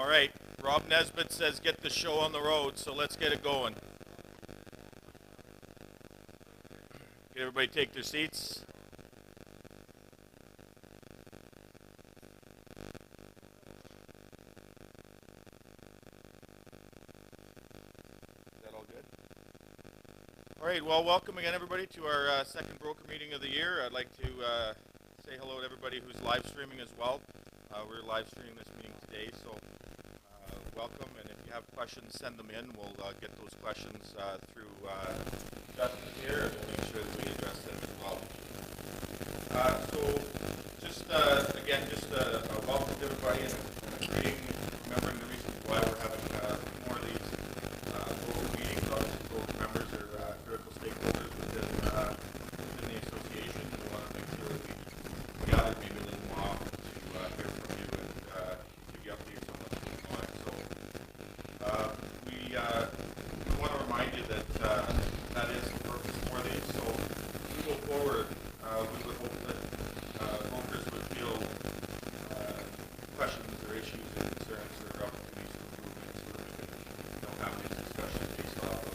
All right, Rob Nesbitt says get the show on the road, so let's get it going. Can everybody take their seats? Is that all good? All right, well, welcome again, everybody, to our second broker meeting of the year. I'd like to say hello to everybody who's live streaming as well. We're live streaming this meeting today, so welcome, and if you have questions, send them in. We'll get those questions through Justin here, and we'll make sure that we address them as well. So, just again, just a welcome to everybody, and greeting, remembering the reasons why we're having more of these broker meetings. Obviously, broker members are critical stakeholders within the association. We want to make sure that we gather maybe a little more often to hear from you and give you updates on what's going on. So, we want to remind you that that is the purpose for these. So, as we go forward, we would hope that brokers would feel questions or issues or concerns or opportunities for improvement, so that we can have these discussions based off of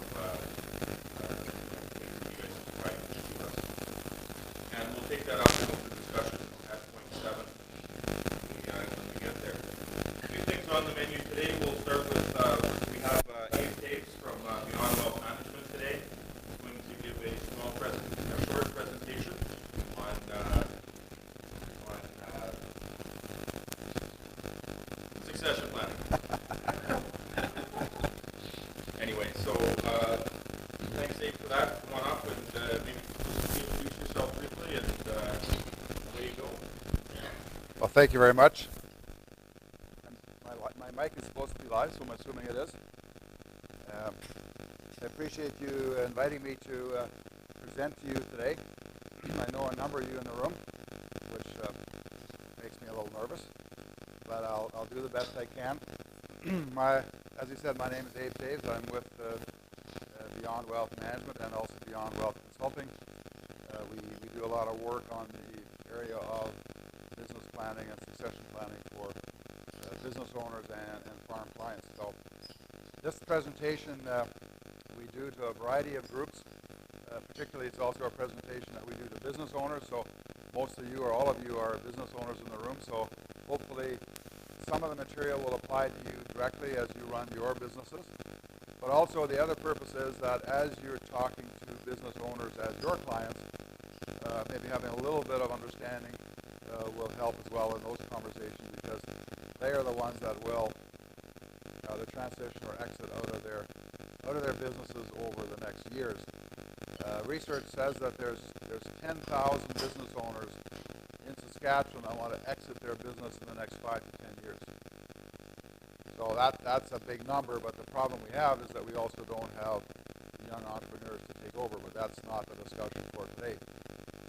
things that you guys are providing to us. And we'll take that up in open discussion at point 7 when we get there. A few things on the menu today. We'll start with we have Abe Taves from Beyond Wealth Management today. He's going to give a short presentation on succession planning. Anyway, so thanks, Abe, for that. Come on up and maybe introduce yourself briefly, and away you go. Well, thank you very much. My mic is supposed to be live, so I'm assuming it is. I appreciate you inviting me to present to you today. I know a number of you in the room, which makes me a little nervous, but I'll do the best I can. As you said, my name is Abe Taves. I'm with Beyond Wealth Management and also Beyond Wealth Consulting. We do a lot of work on the area of business planning and succession planning for business owners and farm clients. So this presentation we do to a variety of groups. Particularly, it's also a presentation that we do to business owners. So most of you or all of you are business owners in the room. So hopefully some of the material will apply to you directly as you run your businesses. But also the other purpose is that as you're talking to business owners as your clients, maybe having a little bit of understanding will help as well in those conversations, because they are the ones that will the transition or exit out of their businesses over the next years. Research says that there's 10,000 business owners in Saskatchewan that want to exit their business in the next 5 to 10 years. So that's a big number, but the problem we have is that we also don't have young entrepreneurs to take over, but that's not the discussion for today.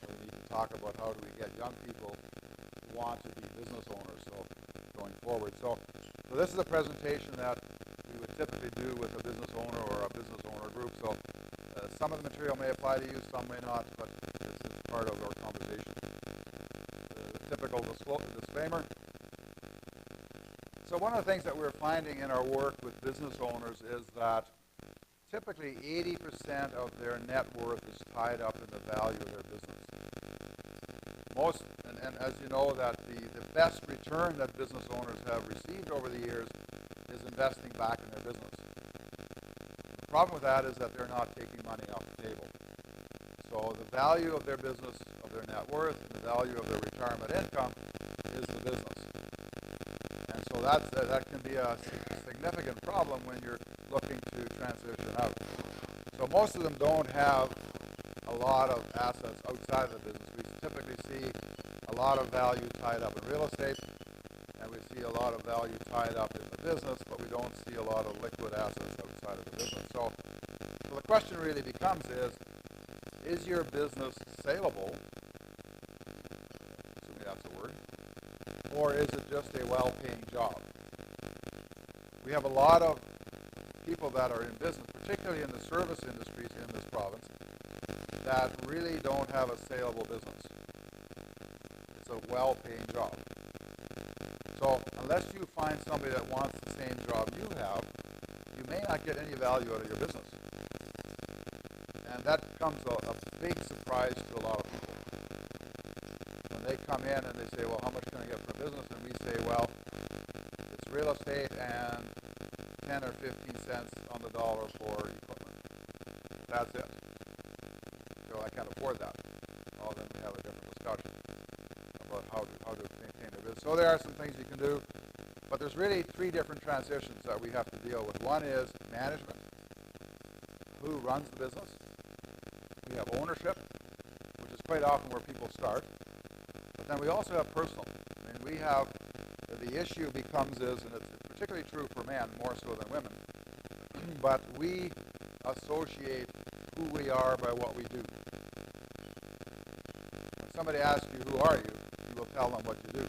So we need to talk about how do we get young people who want to be business owners, so going forward. So this is a presentation that we would typically do with a business owner or a business owner group. So some of the material may apply to you, some may not, but this is part of our conversation. The typical disclaimer. So one of the things that we're finding in our work with business owners is that typically 80% of their net worth is tied up in the value of their business. And as you know, that the best return that business owners have received over the years is investing back in their business. The problem with that is that they're not taking money off the table. So the value of their business, of their net worth, and the value of their retirement income is the business. And so that can be a significant problem when you're looking to transition out. So most of them don't have a lot of assets outside of the business. We typically see a lot of value tied up in real estate, and we see a lot of value tied up in the business, but we don't see a lot of liquid assets outside of the business. So the question really becomes is your business saleable, assuming that's a word, or is it just a well-paying job? We have a lot of people that are in business, particularly in the service industries in this province, that really don't have a saleable business. It's a well-paying job. So unless you find somebody that wants the same job you have, you may not get any value out of your business. And that becomes a big surprise to a lot of people. When they come in and they say, well, how much can I get for business? And we say, well, it's real estate and 10 or 15 cents on the dollar for equipment. That's it. So I can't afford that. Well, then we have a different discussion about how to maintain a business. So there are some things you can do, but there's really three different transitions that we have to deal with. One is management, who runs the business. We have ownership, which is quite often where people start. But then we also have personal. I mean, we have, the issue becomes is, and it's particularly true for men more so than women, but we associate who we are by what we do. When somebody asks you, who are you, you will tell them what you do.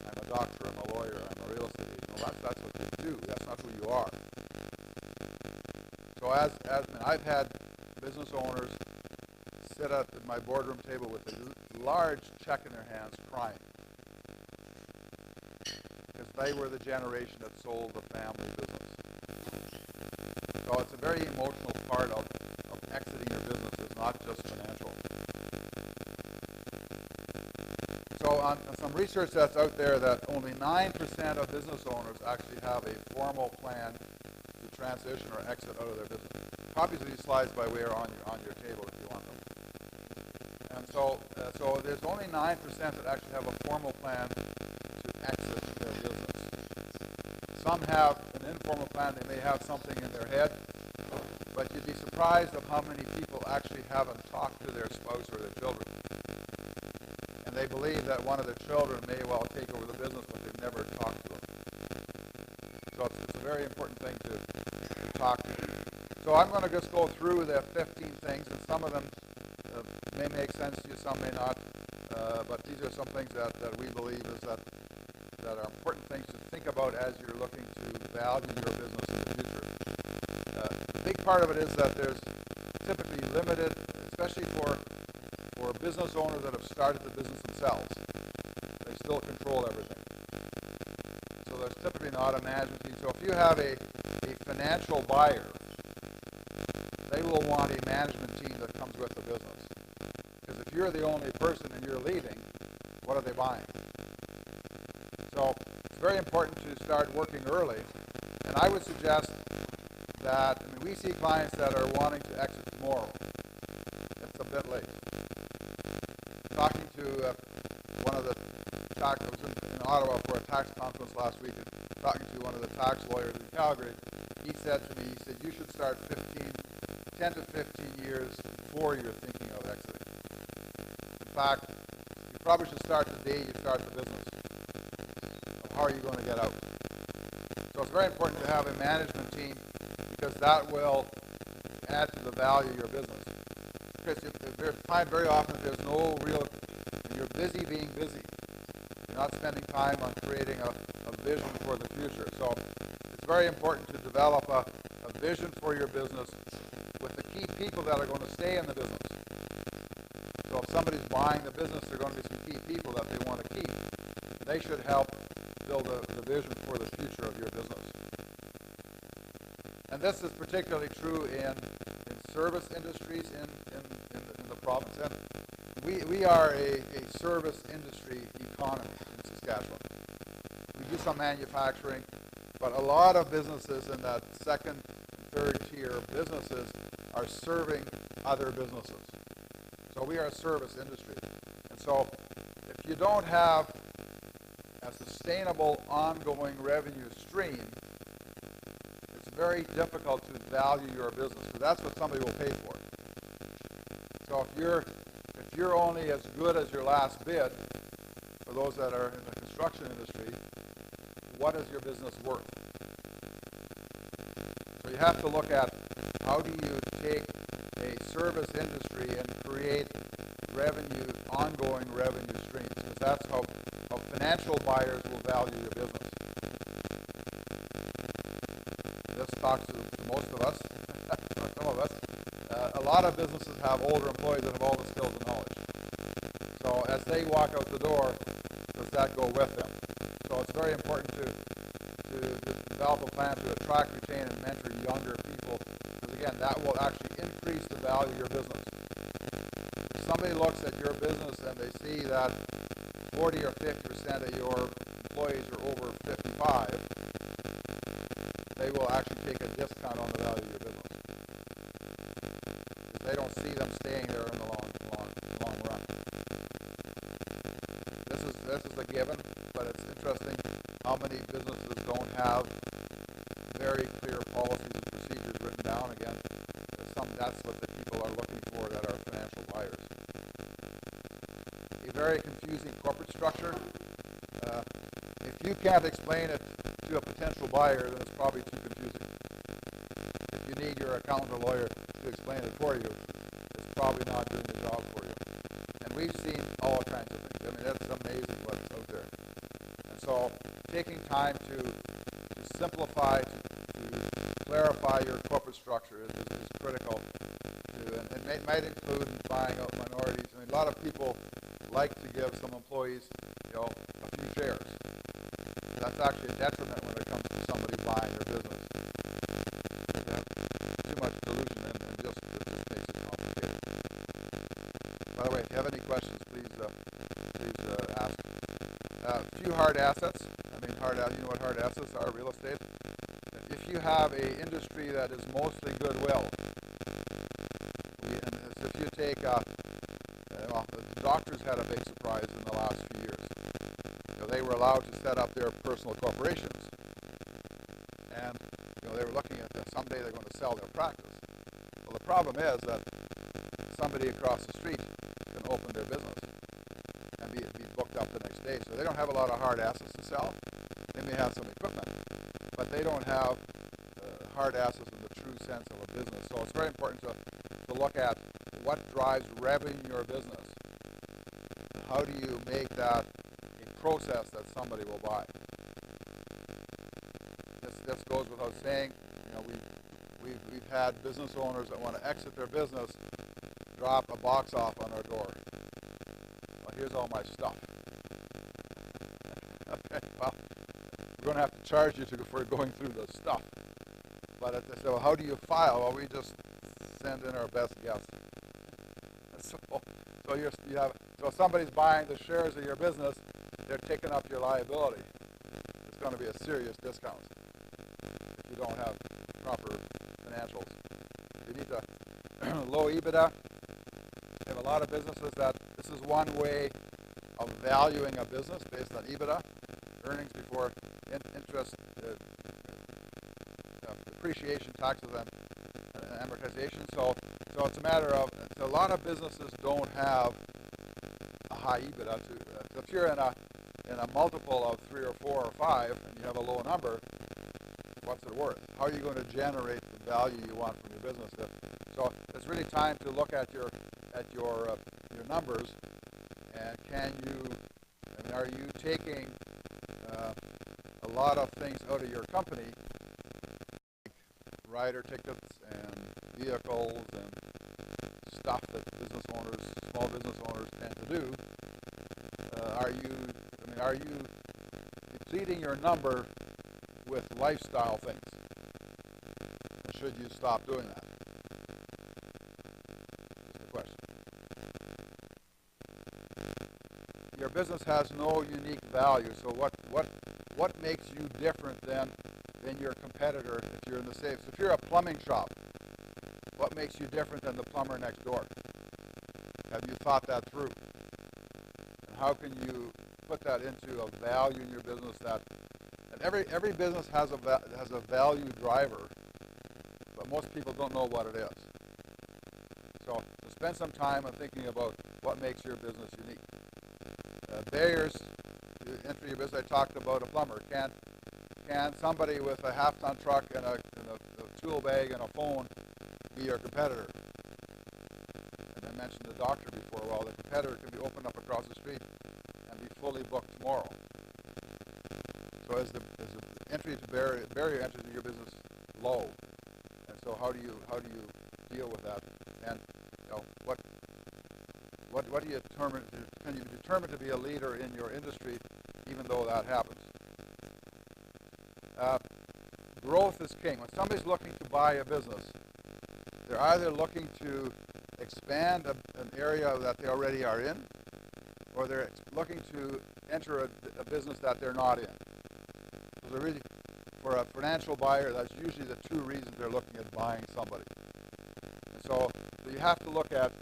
I'm a doctor, I'm a lawyer, I'm a real estate agent. Well, that's what you do. That's not who you are. So I've had business owners sit at my boardroom table with a large check in their hands crying because they were the generation that sold the family business. So it's a very emotional part of exiting your business. It's not just financial. So on some research that's out there that only 9% of business owners actually have a formal plan to transition or exit out of their business. Copies of these slides, by the way, are on your table if you want them. And so there's only 9% that actually have a formal plan to exit their business. Some have an informal plan. They may have something in their head, but you'd be surprised of how many people actually haven't talked to their spouse or their children. And they believe that one of their children may well take over the business, but they've never talked to them. So it's a very important thing to talk to. So I'm going to just go through the 15 things, and some of them may make sense to you, some may not. But these are some things that we believe is that are important things to think about as you're looking to value your business in the future. A big part of it is that there's typically limited, especially for business owners that have started the business themselves. They still control everything. So there's typically not a management team. So if you have a financial buyer, they will want a management team that comes with the business. Because if you're the only person and you're leaving, what are they buying? So it's very important to start working early. And I would suggest that, we see clients that are wanting to exit tomorrow. It's a bit late. Talking to one of the tax, I was in Ottawa for a tax conference last week, and talking to one of the tax lawyers in Calgary, he said to me, you should start 10 to 15 years before you're thinking of exiting. In fact, you probably should start the day you start the business. How are you going to get out? So it's very important to have a management team because that will add to the value of your business. Because very often there's no real, you're busy being busy. You're not spending time on creating a vision for the future. So it's very important to develop a vision for your business with the key people that are going to stay in the business. So if somebody's buying the business, there are going to be some key people that they want to keep. They should help build the vision for the future of your business. And this is particularly true in service industries in the province. And we are a service industry economy in Saskatchewan. We do some manufacturing, but a lot of businesses in that second, third tier businesses are serving other businesses. So we are a service industry. And so if you don't have a sustainable ongoing revenue stream, it's very difficult to value your business because that's what somebody will pay for. So if you're only as good as your last bid, for those that are in the construction industry, what is your business worth? So you have to look at how do you take a service industry and create revenue, ongoing revenue streams, because that's how financial buyers will value your business. This talks to most of us, or some of us. A lot of businesses have older employees that have all the skills and knowledge. So as they walk out the door, does that go with them? So it's very very important to develop a plan to attract, retain, and mentor younger people, because again, that will actually increase the value of your business. If somebody looks at your business and they see that 40 or 50% of your employees are over 55, they will actually take a discount on the value of your business, because they don't see them staying there in the long run. This is a given, but it's interesting how many businesses don't have very clear policies and procedures written down. Again, that's what the people are looking for that are financial buyers. A very confusing corporate structure. If you can't explain it to a potential buyer, then it's probably too confusing. If you need your accountant or lawyer to explain it for you, it's probably not doing the job for you. And we've seen all kinds of things. I mean, that's amazing what's out there. And so taking time to simplify, to clarify your corporate structure is critical. And it might include buying out minorities. I mean, a lot of people like to give some employees, a few shares. That's actually a detriment when it comes to somebody buying their business. Too much dilution and just makes it complicated. By the way, if you have any questions, please ask. A few hard assets. I mean, you know what hard assets are? Real estate. If you have an industry that is mostly goodwill, and if you take, the doctors had a big surprise in the last few years. They were allowed to set up their personal corporations, and they were looking at that someday they're going to sell their practice. Well, the problem is that somebody across the street can open their business and be booked up the next day. So they don't have a lot of hard assets to sell. They may have some equipment, but they don't have hard assets in the true sense of a business. So it's very important to look at what drives revenue in your business. How do you make that a process that somebody will buy? This goes without saying. We've had business owners that want to exit their business, drop a box off on our door. Well, here's all my stuff. Okay, well, we're going to have to charge you for going through the stuff. But so how do you file? Well, we just send in our best guess. So somebody's buying the shares of your business, they're taking up your liability. It's going to be a serious discount if you don't have proper financials. You need low EBITDA. You have a lot of businesses that this is one way of valuing a business based on EBITDA, earnings before interest, depreciation, taxes, and amortization. So it's a matter of, a lot of businesses don't have a high EBITDA. So if you're in a multiple of 3 or 4 or 5 and you have a low number, what's it worth? How are you going to generate the value you want from your business? So it's really time to look at your numbers, and are you taking a lot of things out of your company, like rider tickets and vehicles and stuff that small business owners tend to do? Are you depleting your number with lifestyle things? And should you stop doing that? Just a question. Your business has no unique value. So what makes you different than your competitor if you're in the same? So if you're a plumbing shop, what makes you different than the plumber next door? Have you thought that through? And how can you put that into a value in your business and every business has a value driver, but most people don't know what it is. So spend some time on thinking about what makes your business unique. Barriers to enter your business. I talked about a plumber. Can somebody with a half-ton truck and a tool bag and a phone be your competitor? And I mentioned the doctor before. Well, the competitor can be opened up across the street and be fully booked tomorrow. So is the barrier entry to your business low? And so how do you deal with that? And what do you determine? Can you determine to be a leader in your industry, even though that happens? growth is king. When somebody's looking to buy a business, they're either looking to expand an area that they already are in, or they're looking to enter a business that they're not in. So they're really, for a financial buyer, that's usually the two reasons they're looking at buying somebody. And so you have to look at,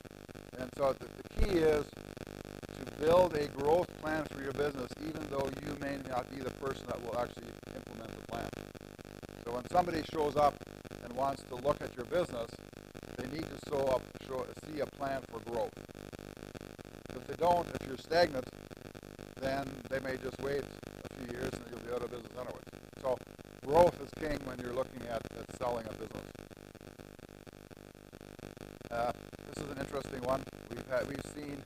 and so the key is to build a growth plan for your business, even though you may not be the person that will actually implement the plan. So when somebody shows up and wants to look at your business, they need to see a plan for growth. If they don't, if you're stagnant, then they may just wait a few years and you'll be out of business anyway. So growth is king when you're looking at selling a business. This is an interesting one. We've seen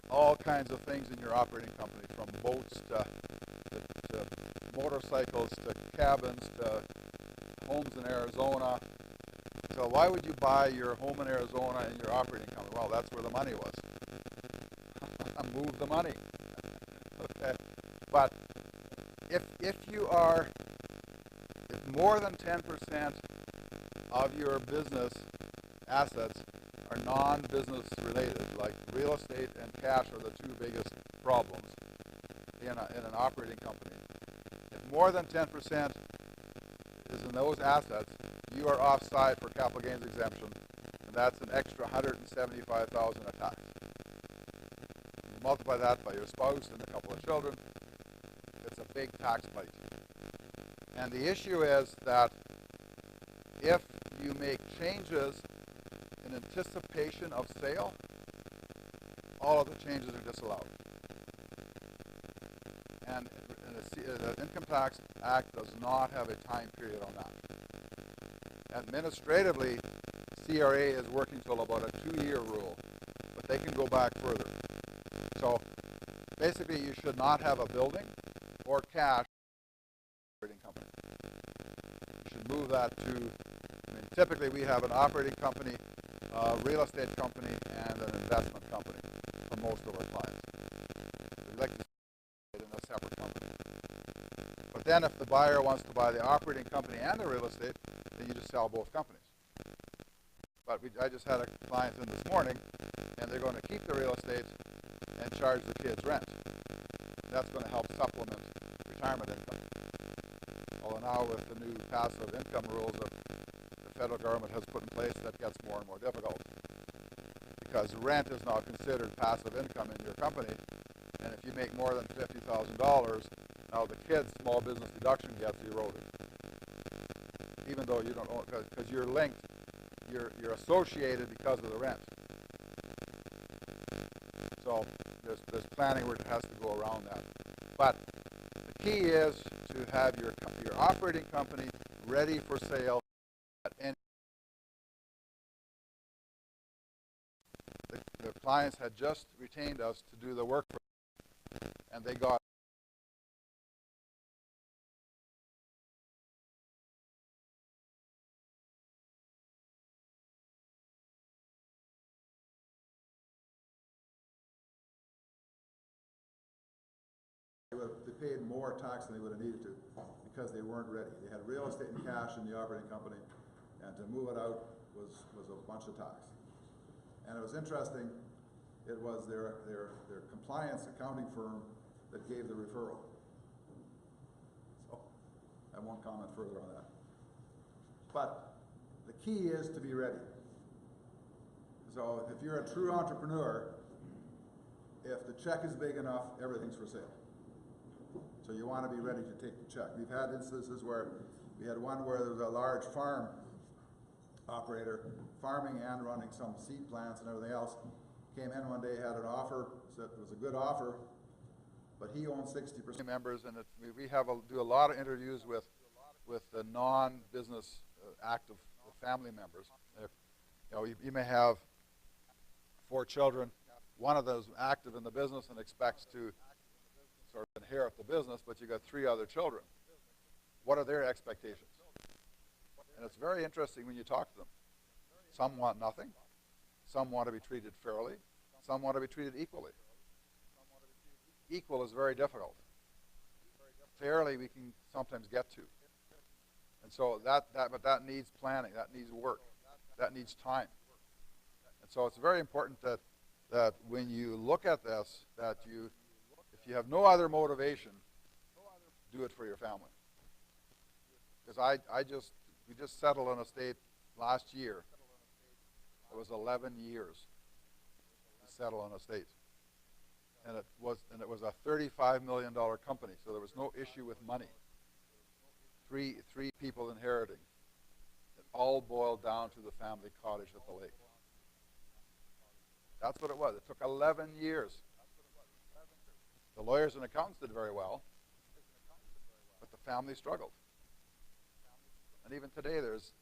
all kinds of things in your operating company, from boats to motorcycles to cabins to homes in Arizona. So why would you buy your home in Arizona in your operating company? Well, that's where the money was. Move the money. Okay. But if more than 10% of your business assets are non-business related, like real estate and cash are the two biggest problems in an operating company. If more than 10% is in those assets, you are offside for capital gains exemption, and that's an extra $175,000 a tax. You multiply that by your spouse and a couple of children, it's a big tax bite. And the issue is that if you make changes in anticipation of sale, all of the changes are disallowed. And the Income Tax Act does not have a time period on that. Administratively, CRA is working till about a 2-year rule, but they can go back further. So basically, you should not have a building or cash operating company. You should move that to, typically we have an operating company, a real estate company, and an investment company for most of our clients. We like to see it in a separate company. But then if the buyer wants to buy the operating company and the real estate, then you just sell both companies. But I just had a client in this morning, and they're going to keep the real estate and charge the kids rent. That's going to help supplement retirement income. Although now with the new passive income rules that the federal government has put in place, that gets more and more difficult. Because rent is now considered passive income in your company, and if you make more than $50,000, now the kids' small business deduction gets eroded. Even though you don't own it, because you're linked, you're associated because of the rent. So there's planning where it has to go around that. But the key is to have your operating company ready for sale at any. The clients had just retained us to do the work for them, and they got they paid more tax than they would have needed to because they weren't ready. They had real estate and cash in the operating company, and to move it out was a bunch of tax. And it was interesting, it was their compliance accounting firm that gave the referral. So I won't comment further on that. But the key is to be ready. So if you're a true entrepreneur, if the check is big enough, everything's for sale. So you want to be ready to take the check. We've had instances where we had one where there was a large farm operator, farming and running some seed plants and everything else, came in one day, had an offer, said it was a good offer, but he owns 60% members, and we do a lot of interviews with the non-business active family members. You may have 4 children, one of those active in the business and expects to sort of inherit the business, but you got 3 other children. What are their expectations? And it's very interesting when you talk to them. Some want nothing. Some want to be treated fairly. Some want to be treated equally. Equal is very difficult. Fairly we can sometimes get to. And so but that needs planning, that needs work, that needs time. And so it's very important that when you look at this, that if you have no other motivation, do it for your family. Because we just settled an estate last year. It was 11 years to settle an estate. And it was a $35 million company, so there was no issue with money. Three people inheriting. It all boiled down to the family cottage at the lake. That's what it was. It took 11 years. The lawyers and accountants did very well, but the family struggled. And even today,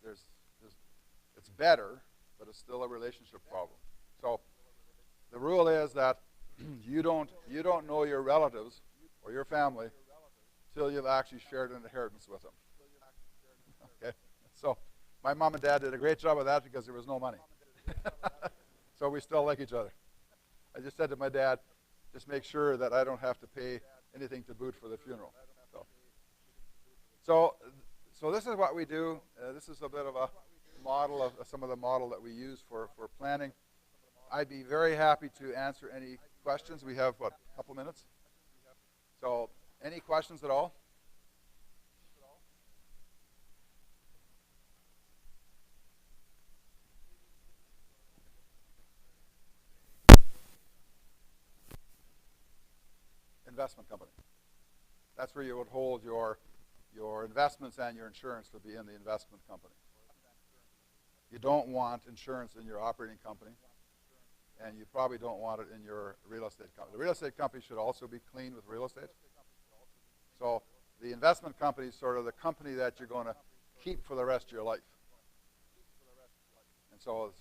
it's better, but it's still a relationship problem. So the rule is that you don't know your relatives or your family till you've actually shared an inheritance with them. Okay? So my mom and dad did a great job of that because there was no money. So we still like each other. I just said to my dad, just make sure that I don't have to pay anything to boot for the funeral. So this is what we do. This is a bit of a model of some of the model that we use for planning. I'd be very happy to answer any questions. We have, a couple minutes? So any questions at all? Investment company. That's where you would hold your investments and your insurance would be in the investment company. You don't want insurance in your operating company, and you probably don't want it in your real estate company. The real estate company should also be clean with real estate. So the investment company is sort of the company that you're going to keep for the rest of your life. And so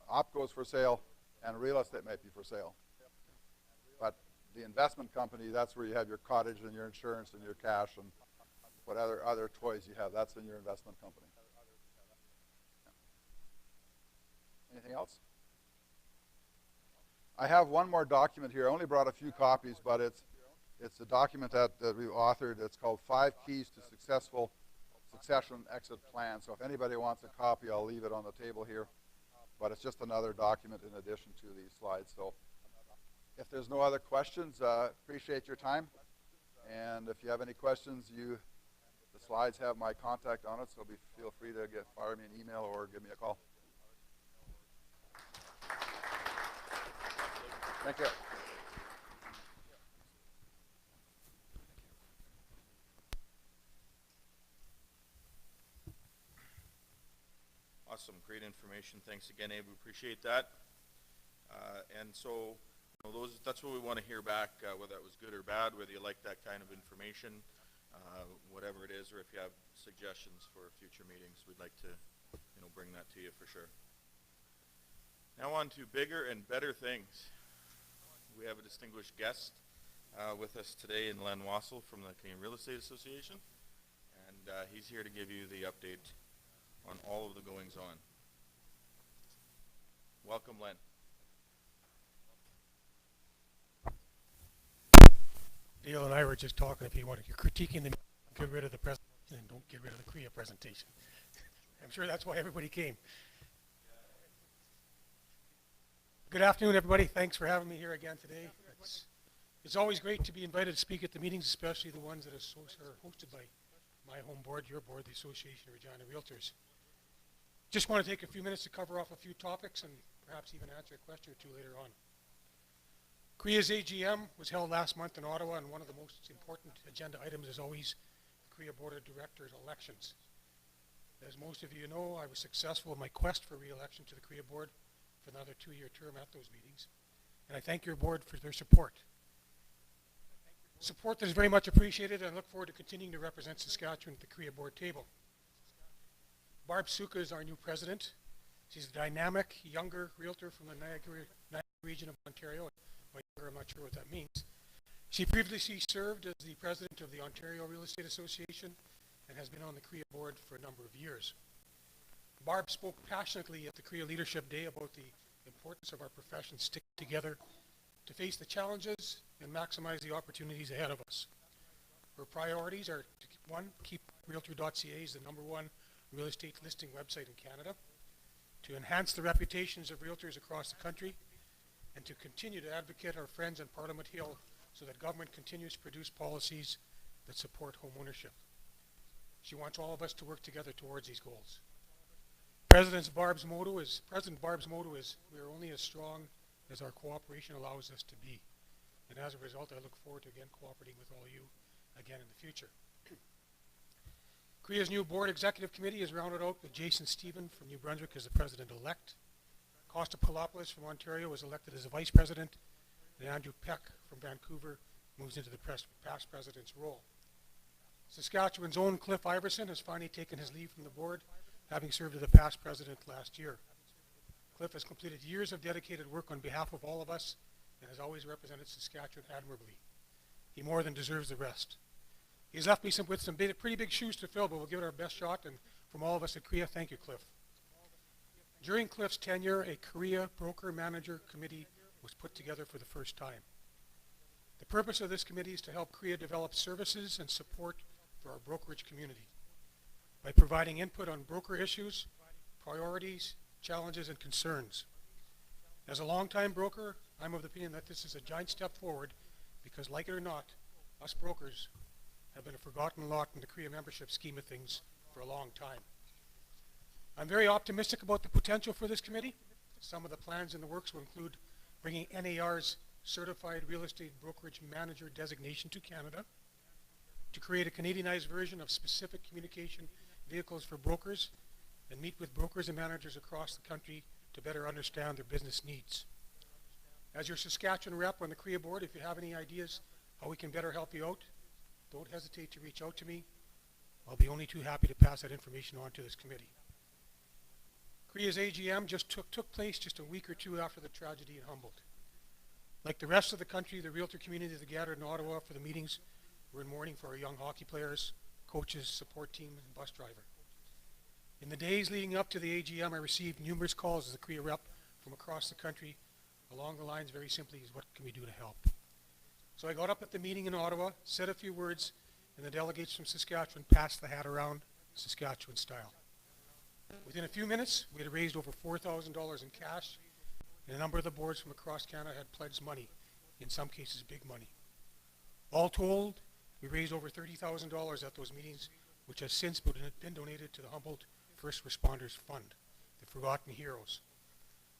OpCo's for sale, and real estate might be for sale. But the investment company, that's where you have your cottage and your insurance and your cash and what other toys you have. That's in your investment company. Anything else? I have one more document here. I only brought a few copies, but it's a document that we authored. It's called 5 Keys to Successful Succession Exit Plan. So if anybody wants a copy, I'll leave it on the table here. But it's just another document in addition to these slides. So if there's no other questions, appreciate your time. And if you have any questions, the slides have my contact on it, so feel free to fire me an email or give me a call. Thank you. Awesome, great information. Thanks again, Abe. We appreciate that. And so, that's what we want to hear back, whether that was good or bad, whether you like that kind of information, whatever it is, or if you have suggestions for future meetings, we'd like to, bring that to you for sure. Now on to bigger and better things. We have a distinguished guest with us today in Len Wassel from the Canadian Real Estate Association, and he's here to give you the update on all of the goings on. Welcome, Len. Dale and I were just talking, if you want, if you're critiquing the, get rid of the presentation and don't get rid of the CREA presentation. I'm sure that's why everybody came. Good afternoon, everybody. Thanks for having me here again today. It's always great to be invited to speak at the meetings, especially the ones that are hosted by my home board, your board, the Association of Regina Realtors. Just want to take a few minutes to cover off a few topics and perhaps even answer a question or two later on. CREA's AGM was held last month in Ottawa, and one of the most important agenda items is always the CREA Board of Directors elections. As most of you know, I was successful in my quest for re-election to the CREA Board for another 2-year term at those meetings, and I thank your board for their support. Support that is very much appreciated, and I look forward to continuing to represent Saskatchewan at the CREA Board table. Barb Suka is our new president. She's a dynamic, younger realtor from the Niagara region of Ontario. By younger, I'm not sure what that means. She previously served as the president of the Ontario Real Estate Association and has been on the CREA board for a number of years. Barb spoke passionately at the CREA Leadership Day about the importance of our profession sticking together to face the challenges and maximize the opportunities ahead of us. Her priorities are to one, keep Realtor.ca is the #1 real estate listing website in Canada, to enhance the reputations of realtors across the country, and to continue to advocate our friends in Parliament Hill so that government continues to produce policies that support home ownership. She wants all of us to work together towards these goals. President Barb's motto is, we are only as strong as our cooperation allows us to be. And as a result, I look forward to again cooperating with all you again in the future. CREA's new board executive committee is rounded out with Jason Stephen from New Brunswick as the president-elect. Costa Palopoulos from Ontario was elected as the vice president, and Andrew Peck from Vancouver moves into the past president's role. Saskatchewan's own Cliff Iverson has finally taken his leave from the board, having served as the past president last year. Cliff has completed years of dedicated work on behalf of all of us and has always represented Saskatchewan admirably. He more than deserves the rest. He's left me with some pretty big shoes to fill, but we'll give it our best shot, and from all of us at CREA, thank you, Cliff. During Cliff's tenure, a CREA Broker Manager Committee was put together for the first time. The purpose of this committee is to help CREA develop services and support for our brokerage community by providing input on broker issues, priorities, challenges, and concerns. As a longtime broker, I'm of the opinion that this is a giant step forward because, like it or not, us brokers have been a forgotten lot in the CREA membership scheme of things for a long time. I'm very optimistic about the potential for this committee. Some of the plans in the works will include bringing NAR's Certified Real Estate Brokerage Manager designation to Canada, to create a Canadianized version of specific communication vehicles for brokers, and meet with brokers and managers across the country to better understand their business needs. As your Saskatchewan rep on the CREA board, if you have any ideas how we can better help you out, don't hesitate to reach out to me. I'll be only too happy to pass that information on to this committee. CREA's AGM just took place just a week or two after the tragedy in Humboldt. Like the rest of the country, the realtor community that gathered in Ottawa for the meetings were in mourning for our young hockey players, coaches, support team, and bus driver. In the days leading up to the AGM, I received numerous calls as a CREA rep from across the country along the lines very simply is what can we do to help? So I got up at the meeting in Ottawa, said a few words, and the delegates from Saskatchewan passed the hat around Saskatchewan style. Within a few minutes, we had raised over $4,000 in cash, and a number of the boards from across Canada had pledged money, in some cases big money. All told, we raised over $30,000 at those meetings, which has since been donated to the Humboldt First Responders Fund, the Forgotten Heroes.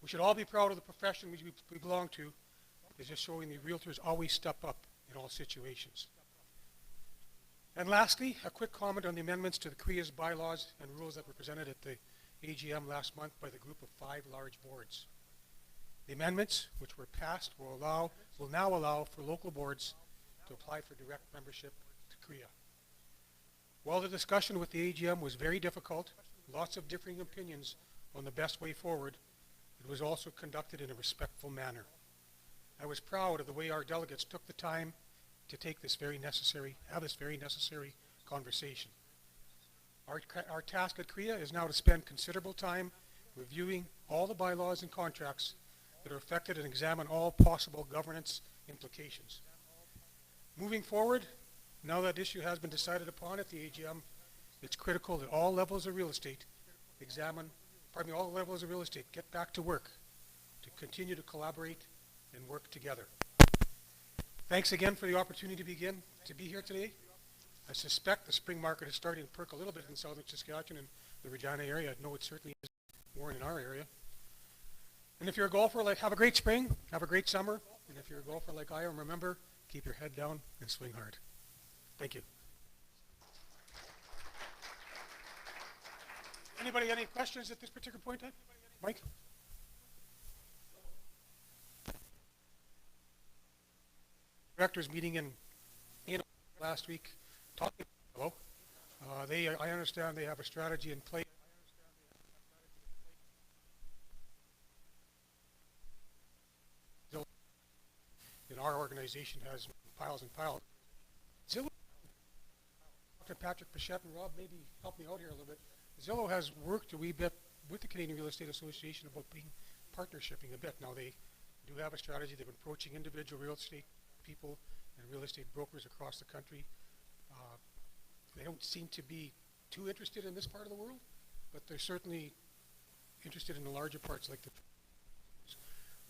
We should all be proud of the profession we belong to. It's just showing the realtors always step up in all situations. And lastly, a quick comment on the amendments to the CREA's bylaws and rules that were presented at the AGM last month by the group of 5 large boards. The amendments, which were passed, will now allow for local boards to apply for direct membership to CREA. While the discussion with the AGM was very difficult, lots of differing opinions on the best way forward, it was also conducted in a respectful manner. I was proud of the way our delegates took the time to have this very necessary conversation. Our task at CREA is now to spend considerable time reviewing all the bylaws and contracts that are affected and examine all possible governance implications. Moving forward, now that issue has been decided upon at the AGM, it's critical that all levels of real estate get back to work to continue to collaborate and work together. Thanks again for the opportunity to be here today. I suspect the spring market is starting to perk a little bit in southern Saskatchewan and the Regina area. I know it certainly is more in our area. And if you're a golfer, have a great spring, have a great summer. And if you're a golfer like I am, remember, keep your head down and swing hard. Thank you. Anybody got any questions at this particular point in time? Mike? Directors meeting in last week talking. Hello. I understand they have a strategy in place. In our organization has piles and piles. Zillow, Dr. Patrick Pichette and Rob, maybe help me out here a little bit. Zillow has worked a wee bit with the Canadian Real Estate Association about being partnershiping a bit. Now they do have a strategy. They've been approaching individual real estate people and real estate brokers across the country they don't seem to be too interested in this part of the world, but they're certainly interested in the larger parts like the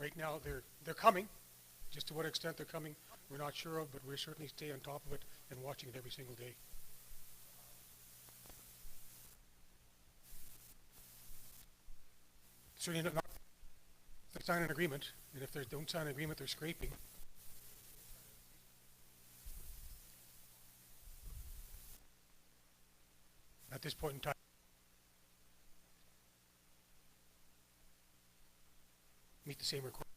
right now they're coming. Just to what extent they're coming, we're not sure of, but we're certainly stay on top of it and watching it every single day. Certainly not they sign an agreement, and if they don't sign an agreement, they're scraping. At this point in time, meet the same requirement.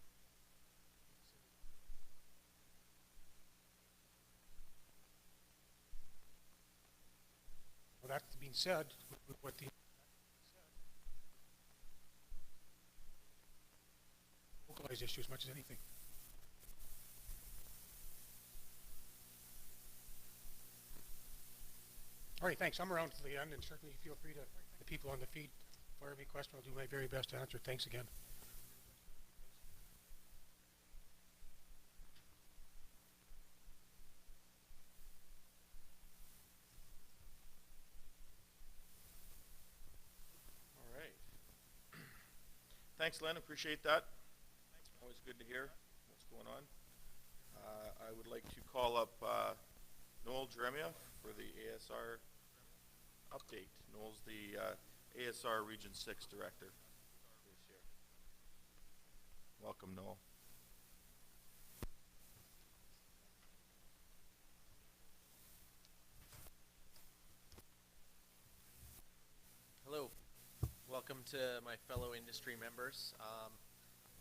Well, that being said, with what the localized issue as much as anything. All right, thanks. I'm around to the end, and certainly feel free to the people on the feed. Fire me a question. I'll do my very best to answer. Thanks again. All right. Thanks, Len. Appreciate that. Always good to hear what's going on. I would like to call up Noel Jeremia for the ASR update. Noel's the ASR Region 6 Director. He's here. Welcome, Noel. Hello. Welcome to my fellow industry members.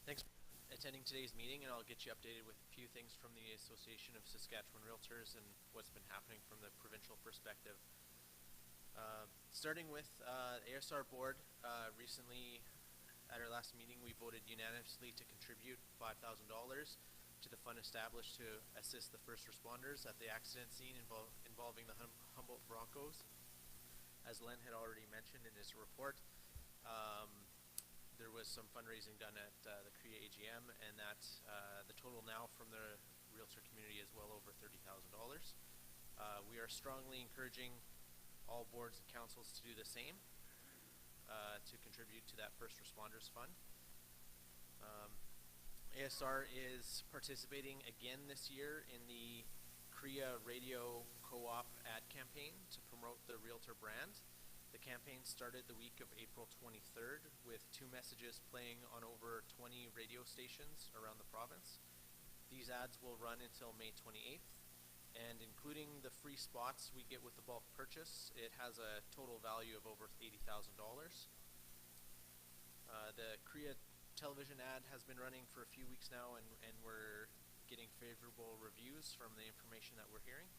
Thanks for attending today's meeting, and I'll get you updated with a few things from the Association of Saskatchewan Realtors and what's been happening from the provincial perspective. Starting with ASR board, recently at our last meeting we voted unanimously to contribute $5,000 to the fund established to assist the first responders at the accident scene involving the Humboldt Broncos. As Len had already mentioned in his report, there was some fundraising done at the CREA AGM, and that the total now from the realtor community is well over $30,000. We are strongly encouraging all boards and councils to do the same, to contribute to that first responders fund. ASR is participating again this year in the CREA Radio Co-op ad campaign to promote the realtor brand. The campaign started the week of April 23rd with 2 messages playing on over 20 radio stations around the province. These ads will run until May 28th, and including the free spots we get with the bulk purchase, it has a total value of over $80,000. The CREA television ad has been running for a few weeks now, and we're getting favorable reviews from the information that we're hearing.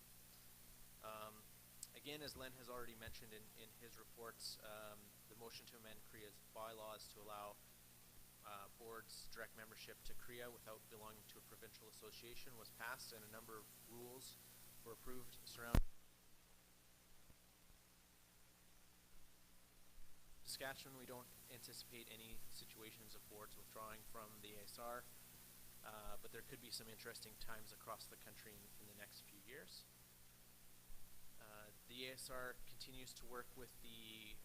Again, as Len has already mentioned in his reports, the motion to amend CREA's bylaws to allow boards direct membership to CREA without belonging to a provincial association was passed, and a number of rules were approved surrounding Saskatchewan. We don't anticipate any situations of boards withdrawing from the ASR, but there could be some interesting times across the country in the next few years. The ASR continues to work with the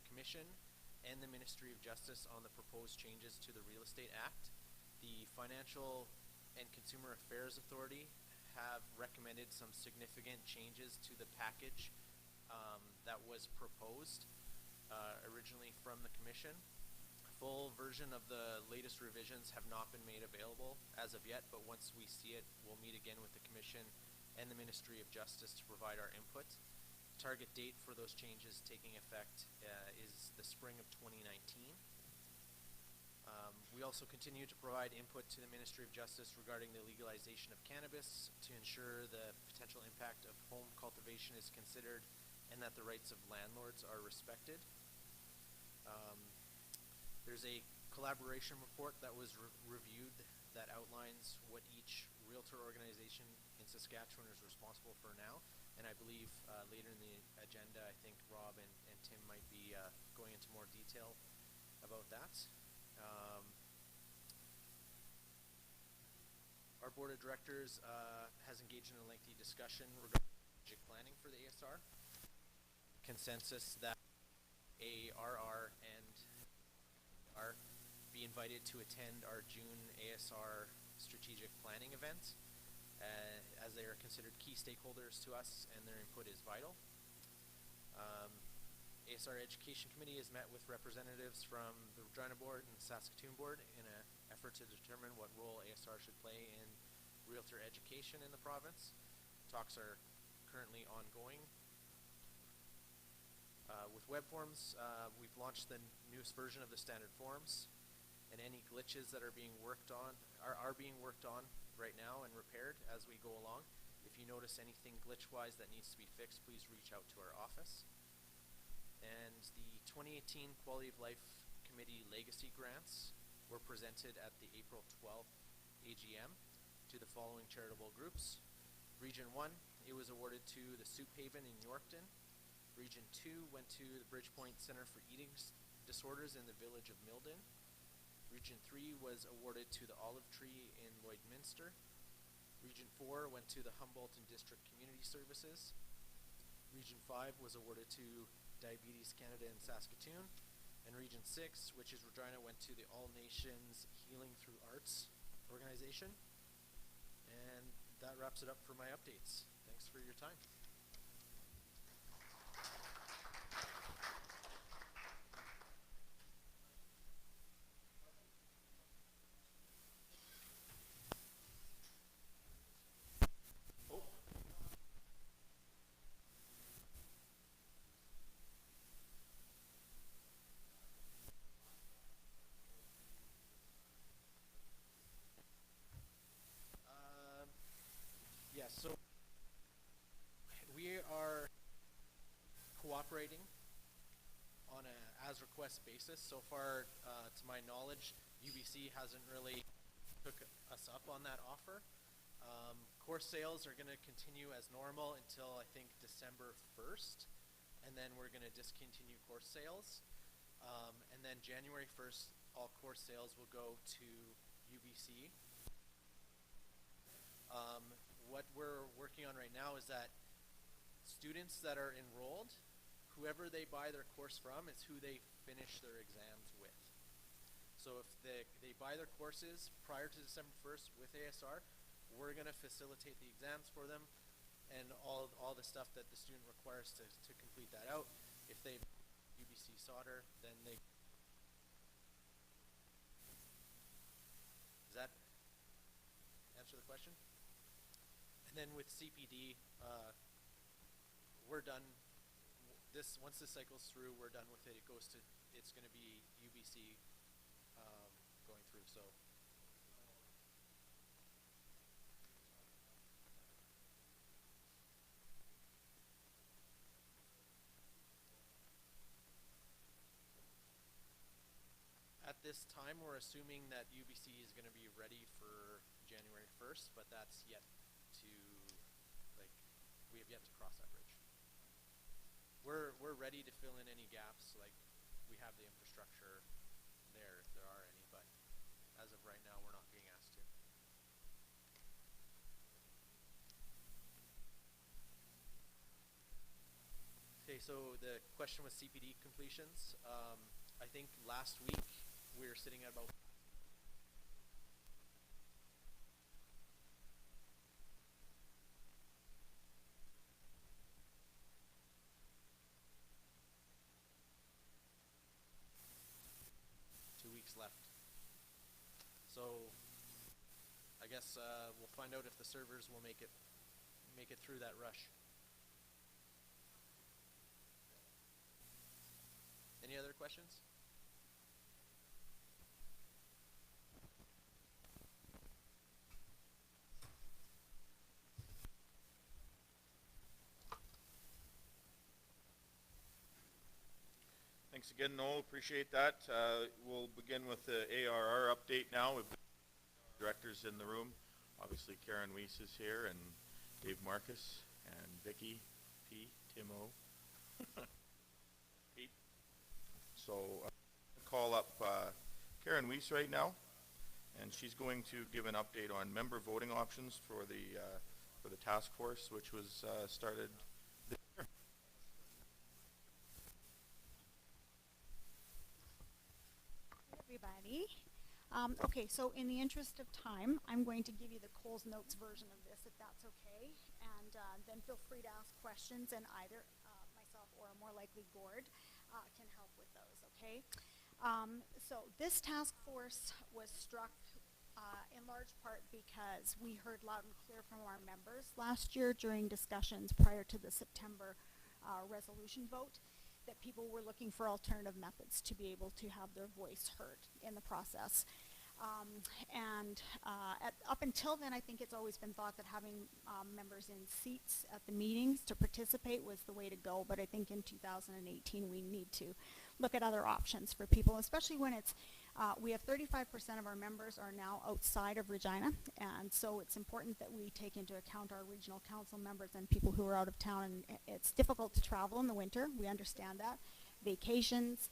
Commission and the Ministry of Justice on the proposed changes to the Real Estate Act. The Financial and Consumer Affairs Authority have recommended some significant changes to the package that was proposed originally from the Commission. A full version of the latest revisions have not been made available as of yet, but once we see it, we'll meet again with the Commission and the Ministry of Justice to provide our input. Target date for those changes taking effect is the spring of 2019. We also continue to provide input to the Ministry of Justice regarding the legalization of cannabis to ensure the potential impact of home cultivation is considered and that the rights of landlords are respected. There's a collaboration report that was reviewed that outlines what each realtor organization in Saskatchewan is responsible for now, and I believe later in the agenda I think Rob and Tim might be going into more detail about that. Our board of directors has engaged in a lengthy discussion regarding the strategic planning for the ASR. Consensus that ARR and are be invited to attend our June ASR strategic planning event, as they are considered key stakeholders to us and their input is vital. ASR Education Committee has met with representatives from the Regina Board and Saskatoon Board in an effort to determine what role ASR should play in realtor education in the province. Talks are currently ongoing. With web forms, we've launched the newest version of the standard forms, and any glitches that are being worked on are being worked on right now and repaired as we go along. If you notice anything glitch-wise that needs to be fixed, please reach out to our office. And the 2018 Quality of Life Committee Legacy Grants were presented at the April 12th AGM to the following charitable groups. Region 1, it was awarded to the Soup Haven in Yorkton. Region 2 went to the Bridgepoint Center for Eating Disorders in the village of Milden. Region 3 was awarded to the Olive Tree in Lloydminster. Region 4 went to the Humboldt and District Community Services. Region 5 was awarded to Diabetes Canada in Saskatoon. And Region 6, which is Regina, went to the All Nations Healing Through Arts organization. And that wraps it up for my updates. Thanks for your time. Yes, so we are cooperating on a as-request basis. So far, to my knowledge, UBC hasn't really took us up on that offer. Course sales are going to continue as normal until I think December 1st, and then we're going to discontinue course sales. And then January 1st, all course sales will go to UBC. What we're working on right now is that students that are enrolled, whoever they buy their course from is who they finish their exams with. So if they buy their courses prior to December 1st with ASR, we're going to facilitate the exams for them and all the stuff that the student requires to complete that out. If they UBC solder, then they... Does that answer the question? And then with CPD, we're done. Once this cycle's through, we're done with it. It's going to be UBC going through. So. At this time, we're assuming that UBC is going to be ready for January 1st, but that's yet to, we have yet to cross that bridge. We're ready to fill in any gaps, we have the infrastructure there if there are any, but as of right now, we're not being asked to. Okay, so the question was CPD completions. I think last week we were sitting at about 2 weeks left. So I guess we'll find out if the servers will make it through that rush. Any other questions? Thanks again, Noel. Appreciate that. We'll begin with the ARR update now. We've got directors in the room. Obviously, Karen Weiss is here, and Dave Marcus, and Vicky P. Timo. Pete. So call up Karen Weiss right now, and she's going to give an update on member voting options for the task force, which was started everybody. Okay, so in the interest of time, I'm going to give you the Coles Notes version of this, if that's okay. And then feel free to ask questions, and either myself or more likely Gord can help with those, okay? So this task force was struck in large part because we heard loud and clear from our members last year during discussions prior to the September resolution vote that people were looking for alternative methods to be able to have their voice heard in the process. Up until then, I think it's always been thought that having members in seats at the meetings to participate was the way to go, but I think in 2018 we need to look at other options for people, especially when it's we have 35% of our members are now outside of Regina, and so it's important that we take into account our regional council members and people who are out of town, and it's difficult to travel in the winter. We understand that. Vacations,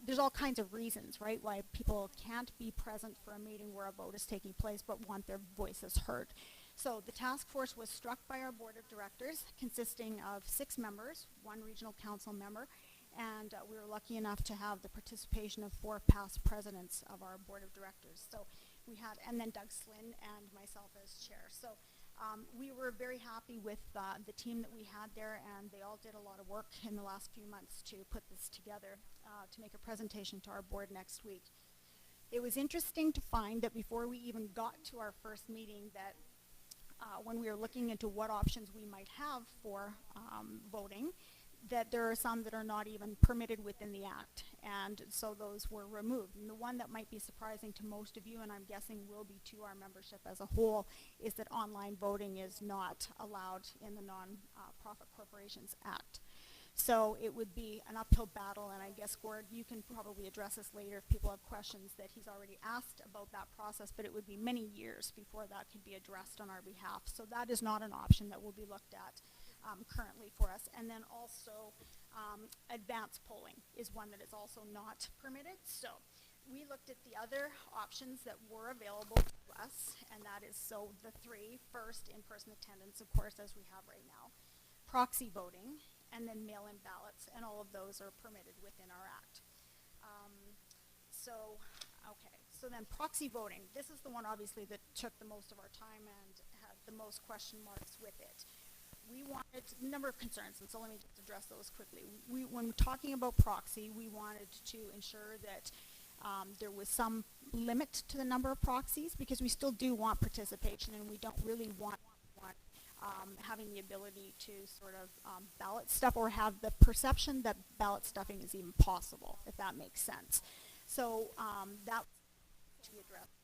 there's all kinds of reasons, right, why people can't be present for a meeting where a vote is taking place but want their voices heard. So the task force was struck by our board of directors, consisting of 6 members, 1 regional council member, and we were lucky enough to have the participation of 4 past presidents of our board of directors. So we had, and then Doug Slynn and myself as chair. So we were very happy with the team that we had there, and they all did a lot of work in the last few months to put this together to make a presentation to our board next week. It was interesting to find that before we even got to our first meeting that when we were looking into what options we might have for voting, that there are some that are not even permitted within the Act, and so those were removed. And the one that might be surprising to most of you, and I'm guessing will be to our membership as a whole, is that online voting is not allowed in the Non-Profit Corporations Act. So it would be an uphill battle, and I guess, Gord, you can probably address this later if people have questions that he's already asked about that process, but it would be many years before that could be addressed on our behalf. So that is not an option that will be looked at currently for us. And then also advance polling is one that is also not permitted. So we looked at the other options that were available to us, and that is so the 3. First, in-person attendance, of course, as we have right now, proxy voting, and then mail-in ballots, and all of those are permitted within our Act. So then proxy voting, this is the one obviously that took the most of our time and had the most question marks with it. We wanted a number of concerns, and so let me just address those quickly. When talking about proxy, we wanted to ensure that there was some limit to the number of proxies, because we still do want participation, and we don't really want having the ability to sort of ballot stuff or have the perception that ballot stuffing is even possible, if that makes sense. So that to be addressed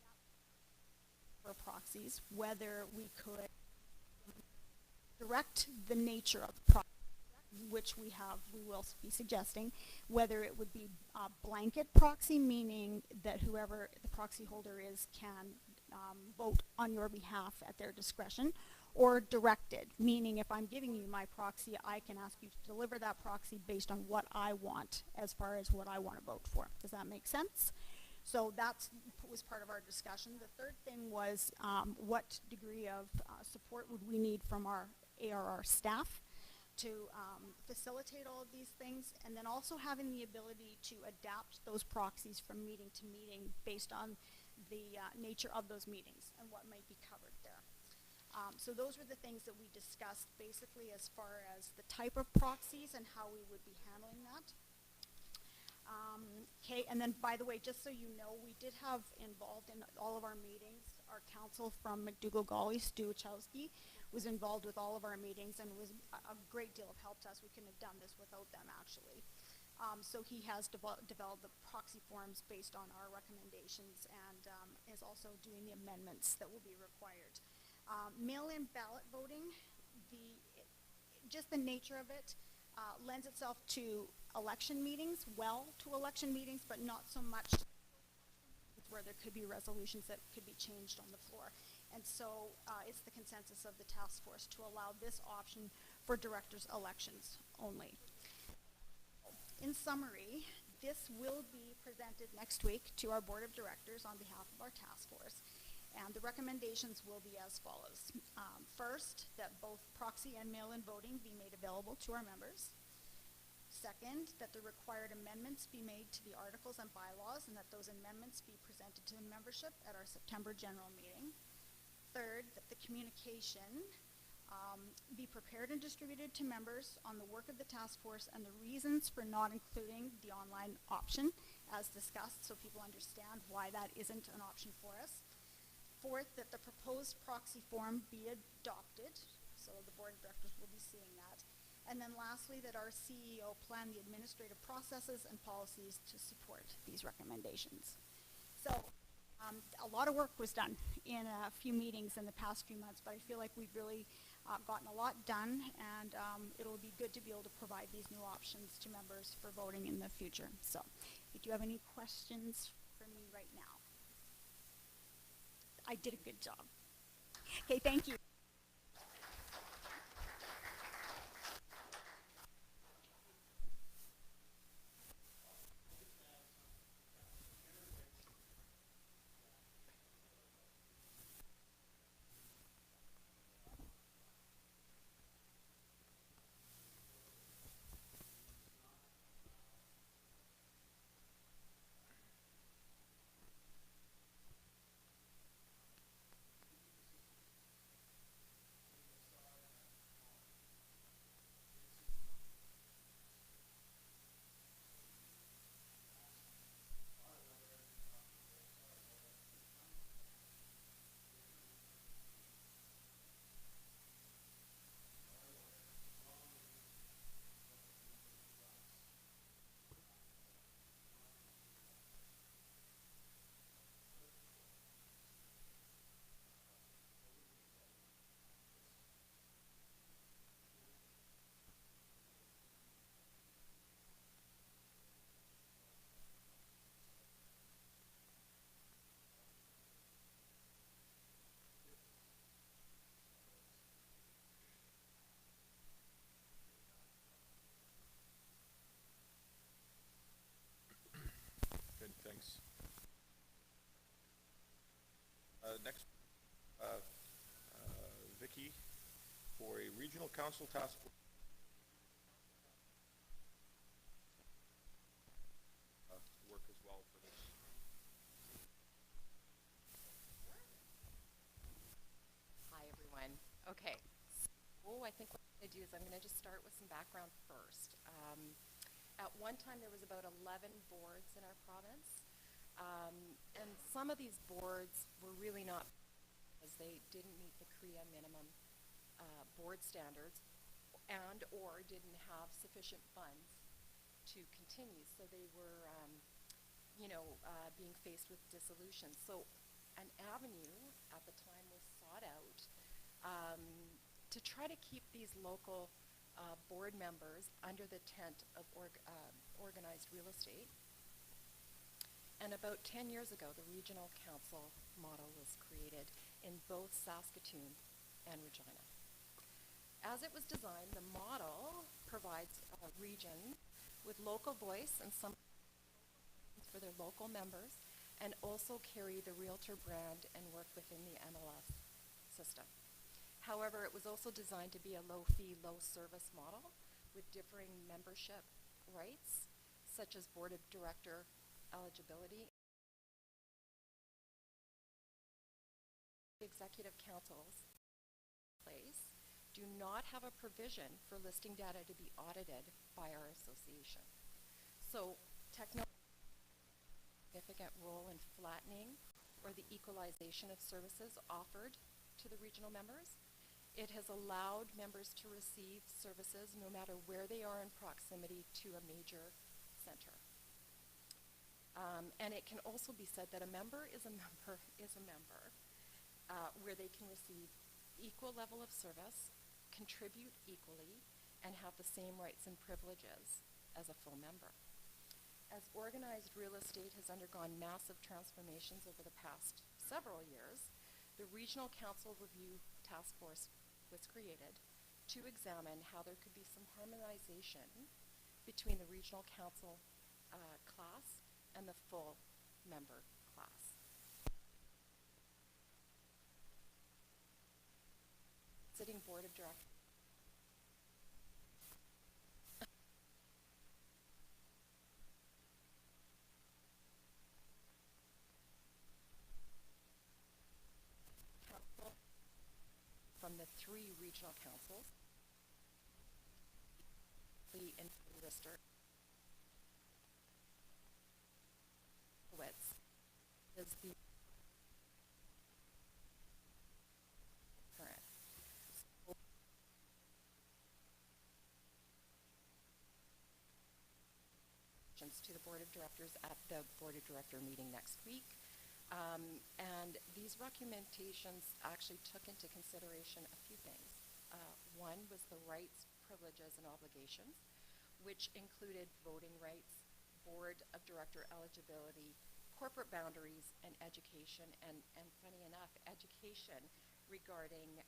for proxies, whether we could direct the nature of the proxy, which we will be suggesting, whether it would be a blanket proxy, meaning that whoever the proxy holder is can vote on your behalf at their discretion, or directed, meaning if I'm giving you my proxy, I can ask you to deliver that proxy based on what I want as far as what I want to vote for. Does that make sense? So that was part of our discussion. The third thing was what degree of support would we need from our ARR staff to facilitate all of these things, and then also having the ability to adapt those proxies from meeting to meeting based on the nature of those meetings and what might be covered there. So those were the things that we discussed basically as far as the type of proxies and how we would be handling that. Okay, and then by the way, just so you know, we did have involved in all of our meetings, our counsel from McDougall-Gawley, Stu Wachowski, was involved with all of our meetings and was a great deal of help to us. We couldn't have done this without them, actually. So he has developed the proxy forms based on our recommendations, and is also doing the amendments that will be required. Mail-in ballot voting, just the nature of it lends itself to election meetings, but not so much where there could be resolutions that could be changed on the floor. And so it's the consensus of the task force to allow this option for directors' elections only. In summary, this will be presented next week to our board of directors on behalf of our task force. And the recommendations will be as follows. First, that both proxy and mail-in voting be made available to our members. Second, that the required amendments be made to the articles and bylaws and that those amendments be presented to the membership at our September general meeting. Third, that the communication be prepared and distributed to members on the work of the task force and the reasons for not including the online option as discussed, so people understand why that isn't an option for us. Fourth, that the proposed proxy form be adopted, so the board of directors will be seeing that. And then lastly, that our CEO plan the administrative processes and policies to support these recommendations. So a lot of work was done in a few meetings in the past few months, but I feel like we've really gotten a lot done, and it'll be good to be able to provide these new options to members for voting in the future. So if you have any questions for me right now. I did a good job. Okay, thank you. Good, thanks. Next, Vicky, for a regional council task force. Work as well for this. Hi, everyone. Okay, so I think what I'm going to do is I'm going to just start with some background first. At one time, there was about 11 boards in our province, and some of these boards were really not, because they didn't meet the CREA minimum board standards and or didn't have sufficient funds to continue, so they were being faced with dissolution. So an avenue at the time was sought out to try to keep these local board members under the tent of organized real estate. And about 10 years ago, the regional council model was created in both Saskatoon and Regina. As it was designed, the model provides a region with local voice and some for their local members, and also carry the Realtor brand and work within the MLS system. However, it was also designed to be a low-fee, low-service model with differing membership rights, such as board of director eligibility. Executive councils in place do not have a provision for listing data to be audited by our association. So technology significant role in flattening or the equalization of services offered to the regional members. It has allowed members to receive services no matter where they are in proximity to a major center. And it can also be said that a member is a member where they can receive equal level of service, contribute equally, and have the same rights and privileges as a full member. As organized real estate has undergone massive transformations over the past several years, the Regional Council Review Task Force was created to examine how there could be some harmonization between the Regional Council class and the full member class. Sitting Board of Directors 3 regional councils. In Lister, is the current. To the Board of Directors at the Board of Director meeting next week. And these recommendations actually took into consideration a few things. One was the rights, privileges, and obligations, which included voting rights, Board of Director eligibility, corporate boundaries, and education. And funny enough, education regarding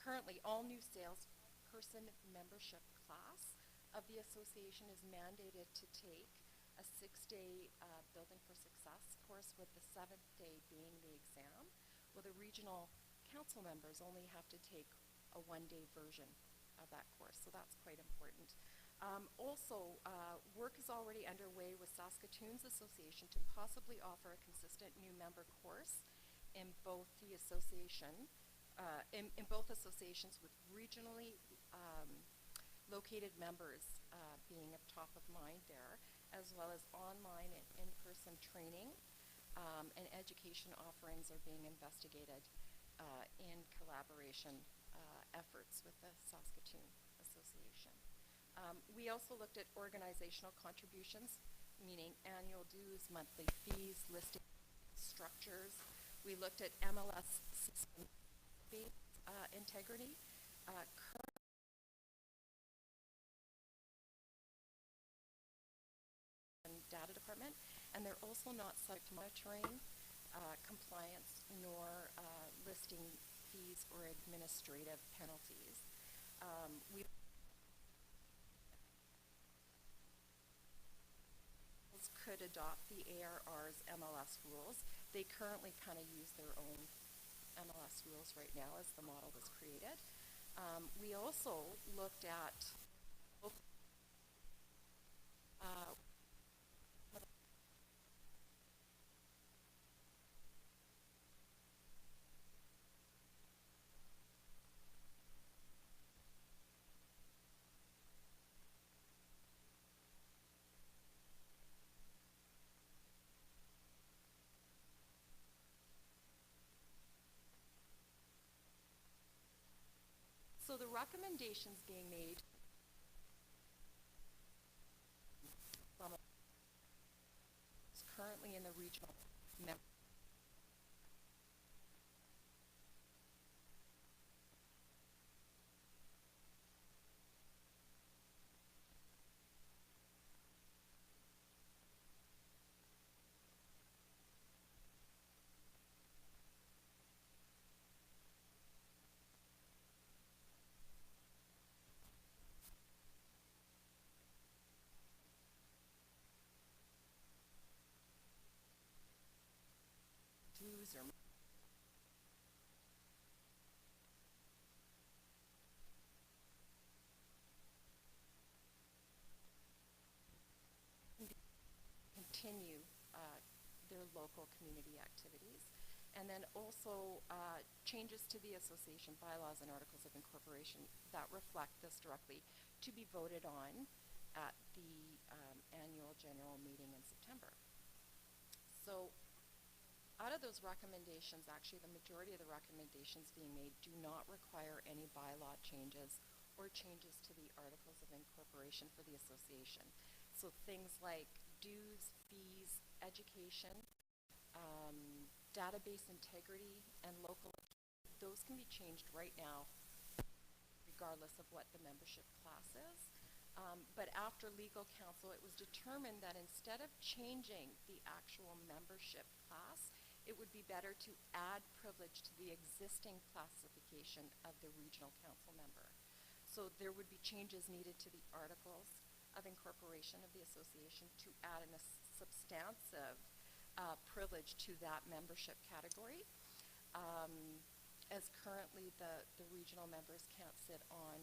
currently all new salesperson membership class of the association is mandated to take a 6-day Building for Success course, with the 7th day being the exam. Well, the regional council members only have to take a 1-day version of that course, so that's quite important. Also, work is already underway with Saskatoon's association to possibly offer a consistent new member course in both the association, in both associations, with regionally located members being at top of mind there, as well as online and in-person training and education offerings are being investigated in collaboration efforts with the Saskatoon Association. We also looked at organizational contributions, meaning annual dues, monthly fees, listing structures. We looked at MLS system integrity, current data department, and they're also not subject to monitoring, compliance, nor listing fees or administrative penalties. We could adopt the ARR's MLS rules. They currently kind of use their own MLS rules right now as the model was created. We also looked at so the recommendations being made from is currently in the regional member. Dues or continue their local community activities. And then also changes to the association bylaws and articles of incorporation that reflect this directly, to be voted on at the annual general meeting in September. So out of those recommendations, actually the majority of the recommendations being made do not require any bylaw changes or changes to the articles of incorporation for the association. So things like dues, fees, education, database integrity, and local, those can be changed right now regardless of what the membership class is. But after legal counsel, it was determined that instead of changing the actual membership class, it would be better to add privilege to the existing classification of the regional council member. So there would be changes needed to the articles of incorporation of the association to add a substantive privilege to that membership category, as currently the regional members can't sit on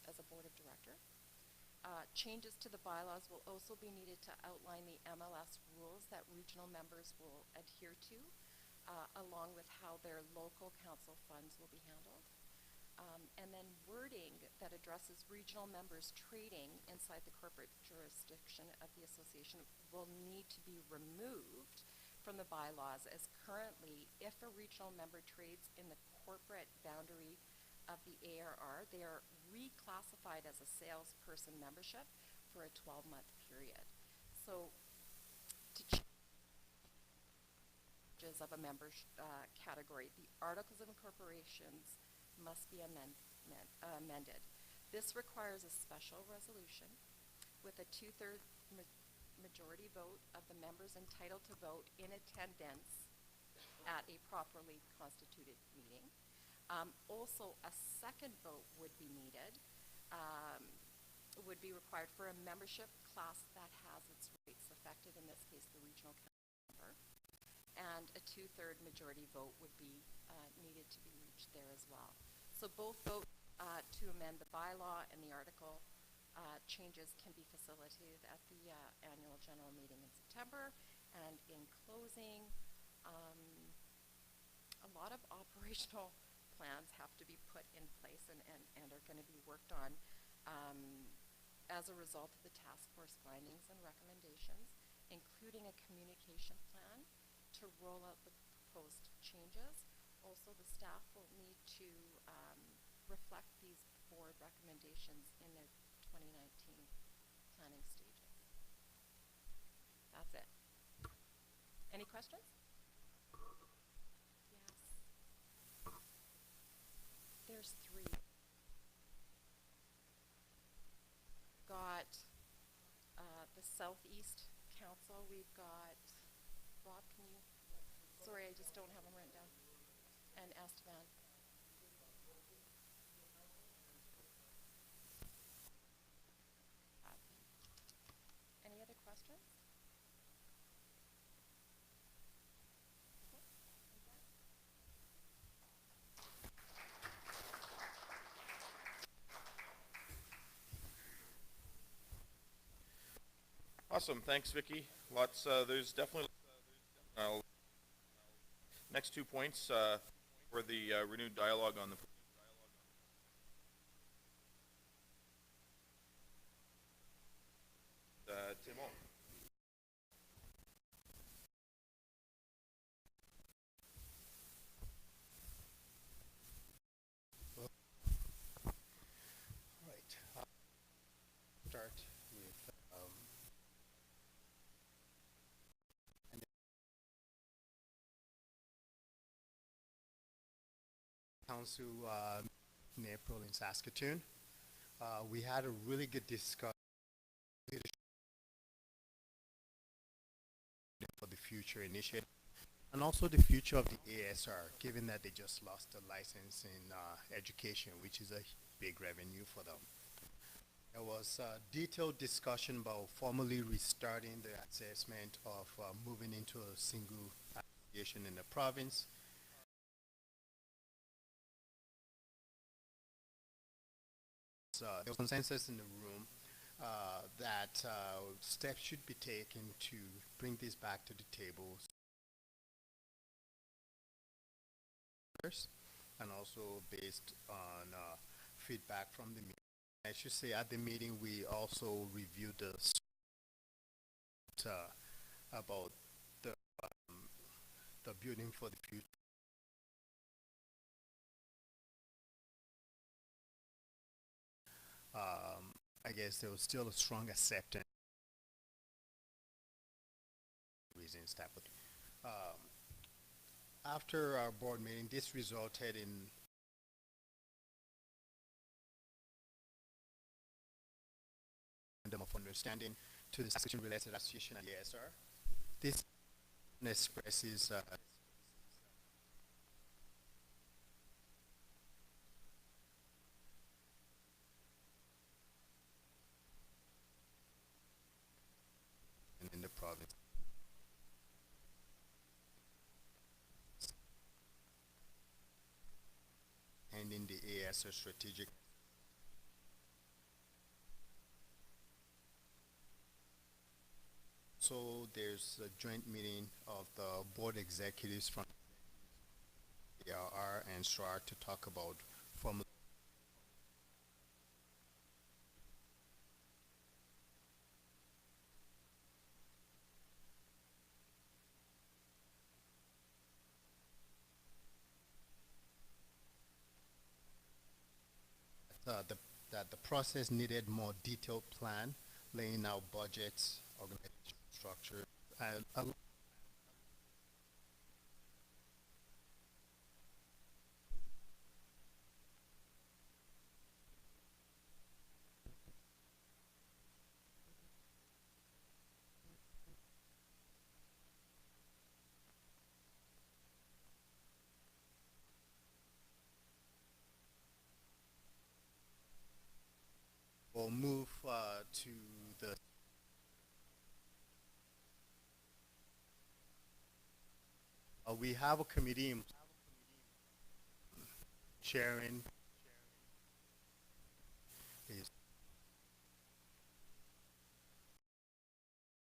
as a board of director. Changes to the bylaws will also be needed to outline the MLS rules that regional members will adhere to, along with how their local council funds will be handled. And then wording that addresses regional members trading inside the corporate jurisdiction of the association will need to be removed from the bylaws, as currently, if a regional member trades in the corporate boundary of the ARR, they are reclassified as a salesperson membership for a 12-month period. So to changes of a member category, the Articles of Incorporations must be amended. This requires a special resolution with a two-thirds majority vote of the members entitled to vote in attendance at a properly constituted meeting. Also, a second vote would be needed, would be required for a membership class that has its rates affected, in this case the regional member, and a two-third majority vote would be needed to be reached there as well. So both votes to amend the bylaw and the article changes can be facilitated at the annual general meeting in September. And in closing, a lot of operational plans have to be put in place and are going to be worked on as a result of the task force findings and recommendations, including a communication plan to roll out the proposed changes. Also, the staff will need to reflect these board recommendations in their 2019 planning stages. That's it. Any questions? Yes. There's three. Got the Southeast Council. We've got, Rob, can you, sorry, I just don't have them written down. And Esteban. Any other questions? Awesome, thanks, Vicky. Lots. There's definitely next 2 points for the renewed dialogue on the. Timo. Right. Start with council in April in Saskatoon. We had a really good discussion for the future initiative and also the future of the ASR, given that they just lost a license in education, which is a big revenue for them. There was a detailed discussion about formally restarting the assessment of moving into a single association in the province. There was consensus in the room that steps should be taken to bring this back to the table, and also based on feedback from the meeting. I should say at the meeting we also reviewed the about the building for the future. I guess there was still a strong acceptance reasons that would after our board meeting, this resulted in of understanding to the Saskatchewan Real Estate Association and the ASR. This expresses in the province. And in the ASR strategic. So there's a joint meeting of the board executives from ARR and STRAR to talk about formally that the process needed more detailed plan, laying out budgets, organization structure, and we'll move to the we have a committee chairing is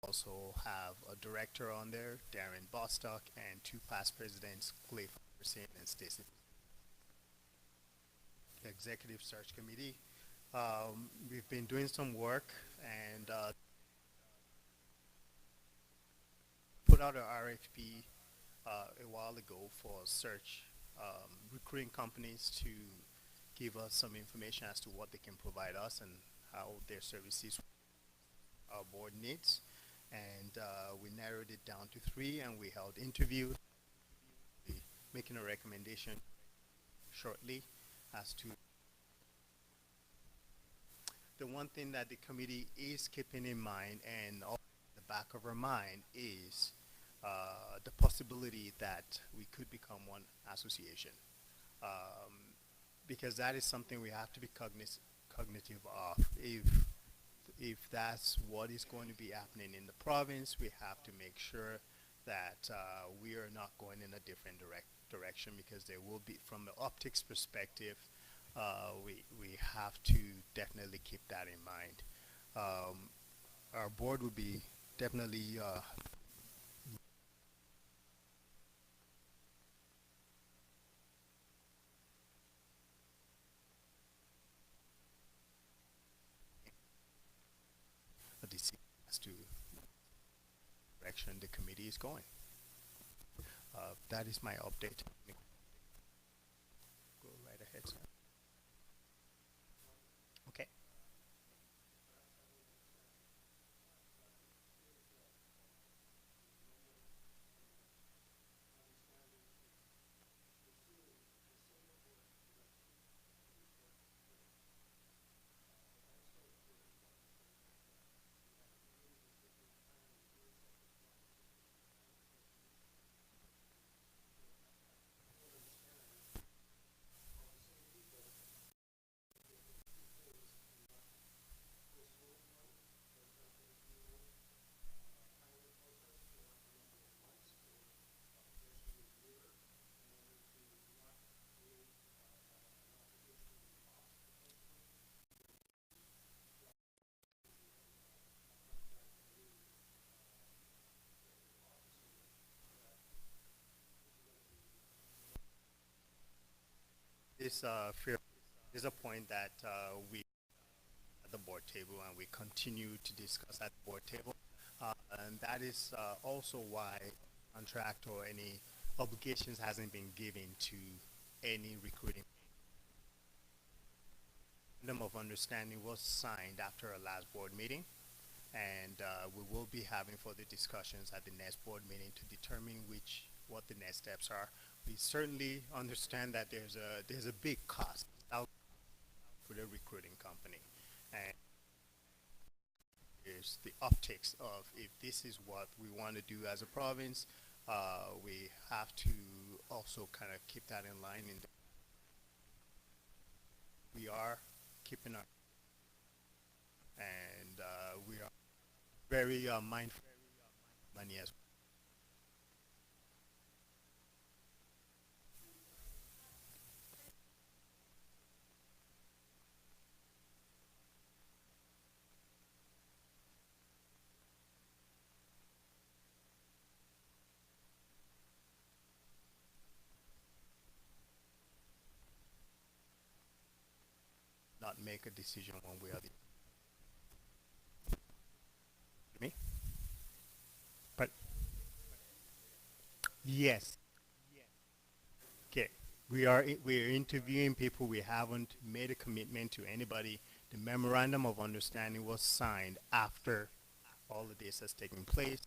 also have a director on there, Darren Bostock, and two past presidents, Clay Ferguson and Stacy. The Executive Search Committee. We've been doing some work and put out an RFP a while ago for search recruiting companies to give us some information as to what they can provide us and how their services our board needs. And we narrowed it down to 3, and we held interviews, making a recommendation shortly as to the one thing that the committee is keeping in mind and all the back of our mind is the possibility that we could become one association, because that is something we have to be cognitive of. If that's what is going to be happening in the province, we have to make sure that we are not going in a different direction, because there will be, from the optics perspective, we have to definitely keep that in mind. Our board will be definitely a decision as to direction the committee is going. That is my update. Go right ahead, sir. Okay. This is a point that we at the board table, and we continue to discuss at the board table, and that is also why contract or any obligations hasn't been given to any recruiting. Memorandum of understanding was signed after our last board meeting, and we will be having further discussions at the next board meeting to determine what the next steps are. We certainly understand that there's a big cost out for the recruiting company, and there's the optics of, if this is what we want to do as a province, we have to also kind of keep that in line. We are keeping our, and we are very mindful of money as well. Not make a decision one way or the other. Me? But yes. Okay. we're interviewing people. We haven't made a commitment to anybody. The memorandum of understanding was signed after all of this has taken place.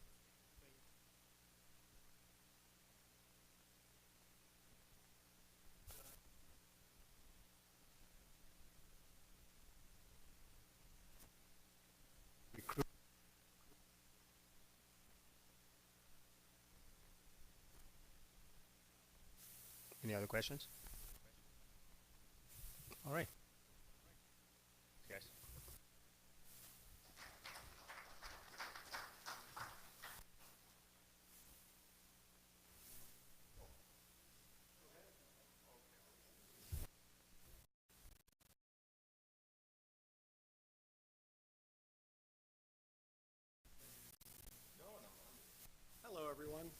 Recruit- Any other questions? All right. Yes. Hello, everyone.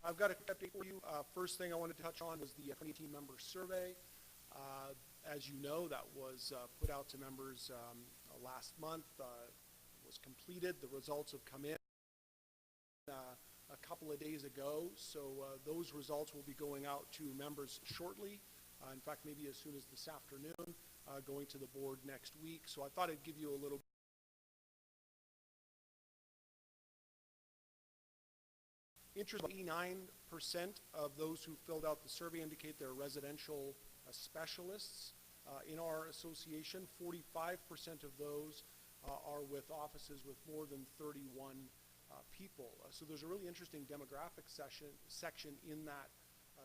I've got a quick update for you. First thing I wanted to touch on was the 2018 member survey. As you know, that was put out to members last month. Was completed. The results have come in a couple of days ago. So those results will be going out to members shortly. In fact, maybe as soon as this afternoon, going to the board next week. So I thought I'd give you a little interest. 89% of those who filled out the survey indicate they're residential specialists in our association. 45% of those are with offices with more than 31 people. So there's a really interesting demographic section in that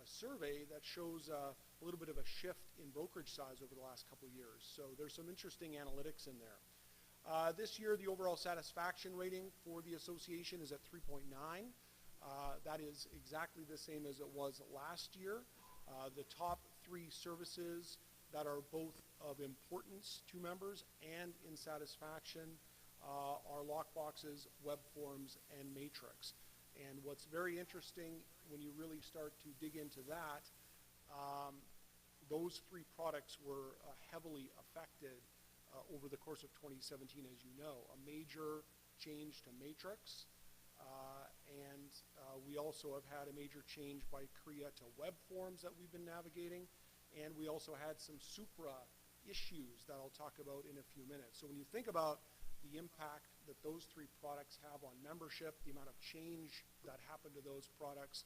survey that shows a little bit of a shift in brokerage size over the last couple of years. So there's some interesting analytics in there. This year, the overall satisfaction rating for the association is at 3.9. That is exactly the same as it was last year. The top three services that are both of importance to members and in satisfaction are lockboxes, web forms, and matrix. And what's very interesting when you really start to dig into that, those three products were heavily affected over the course of 2017, as you know. A major change to matrix, and we also have had a major change by CREA to web forms that we've been navigating, and we also had some supra issues that I'll talk about in a few minutes. So when you think about the impact that those three products have on membership, the amount of change that happened to those products,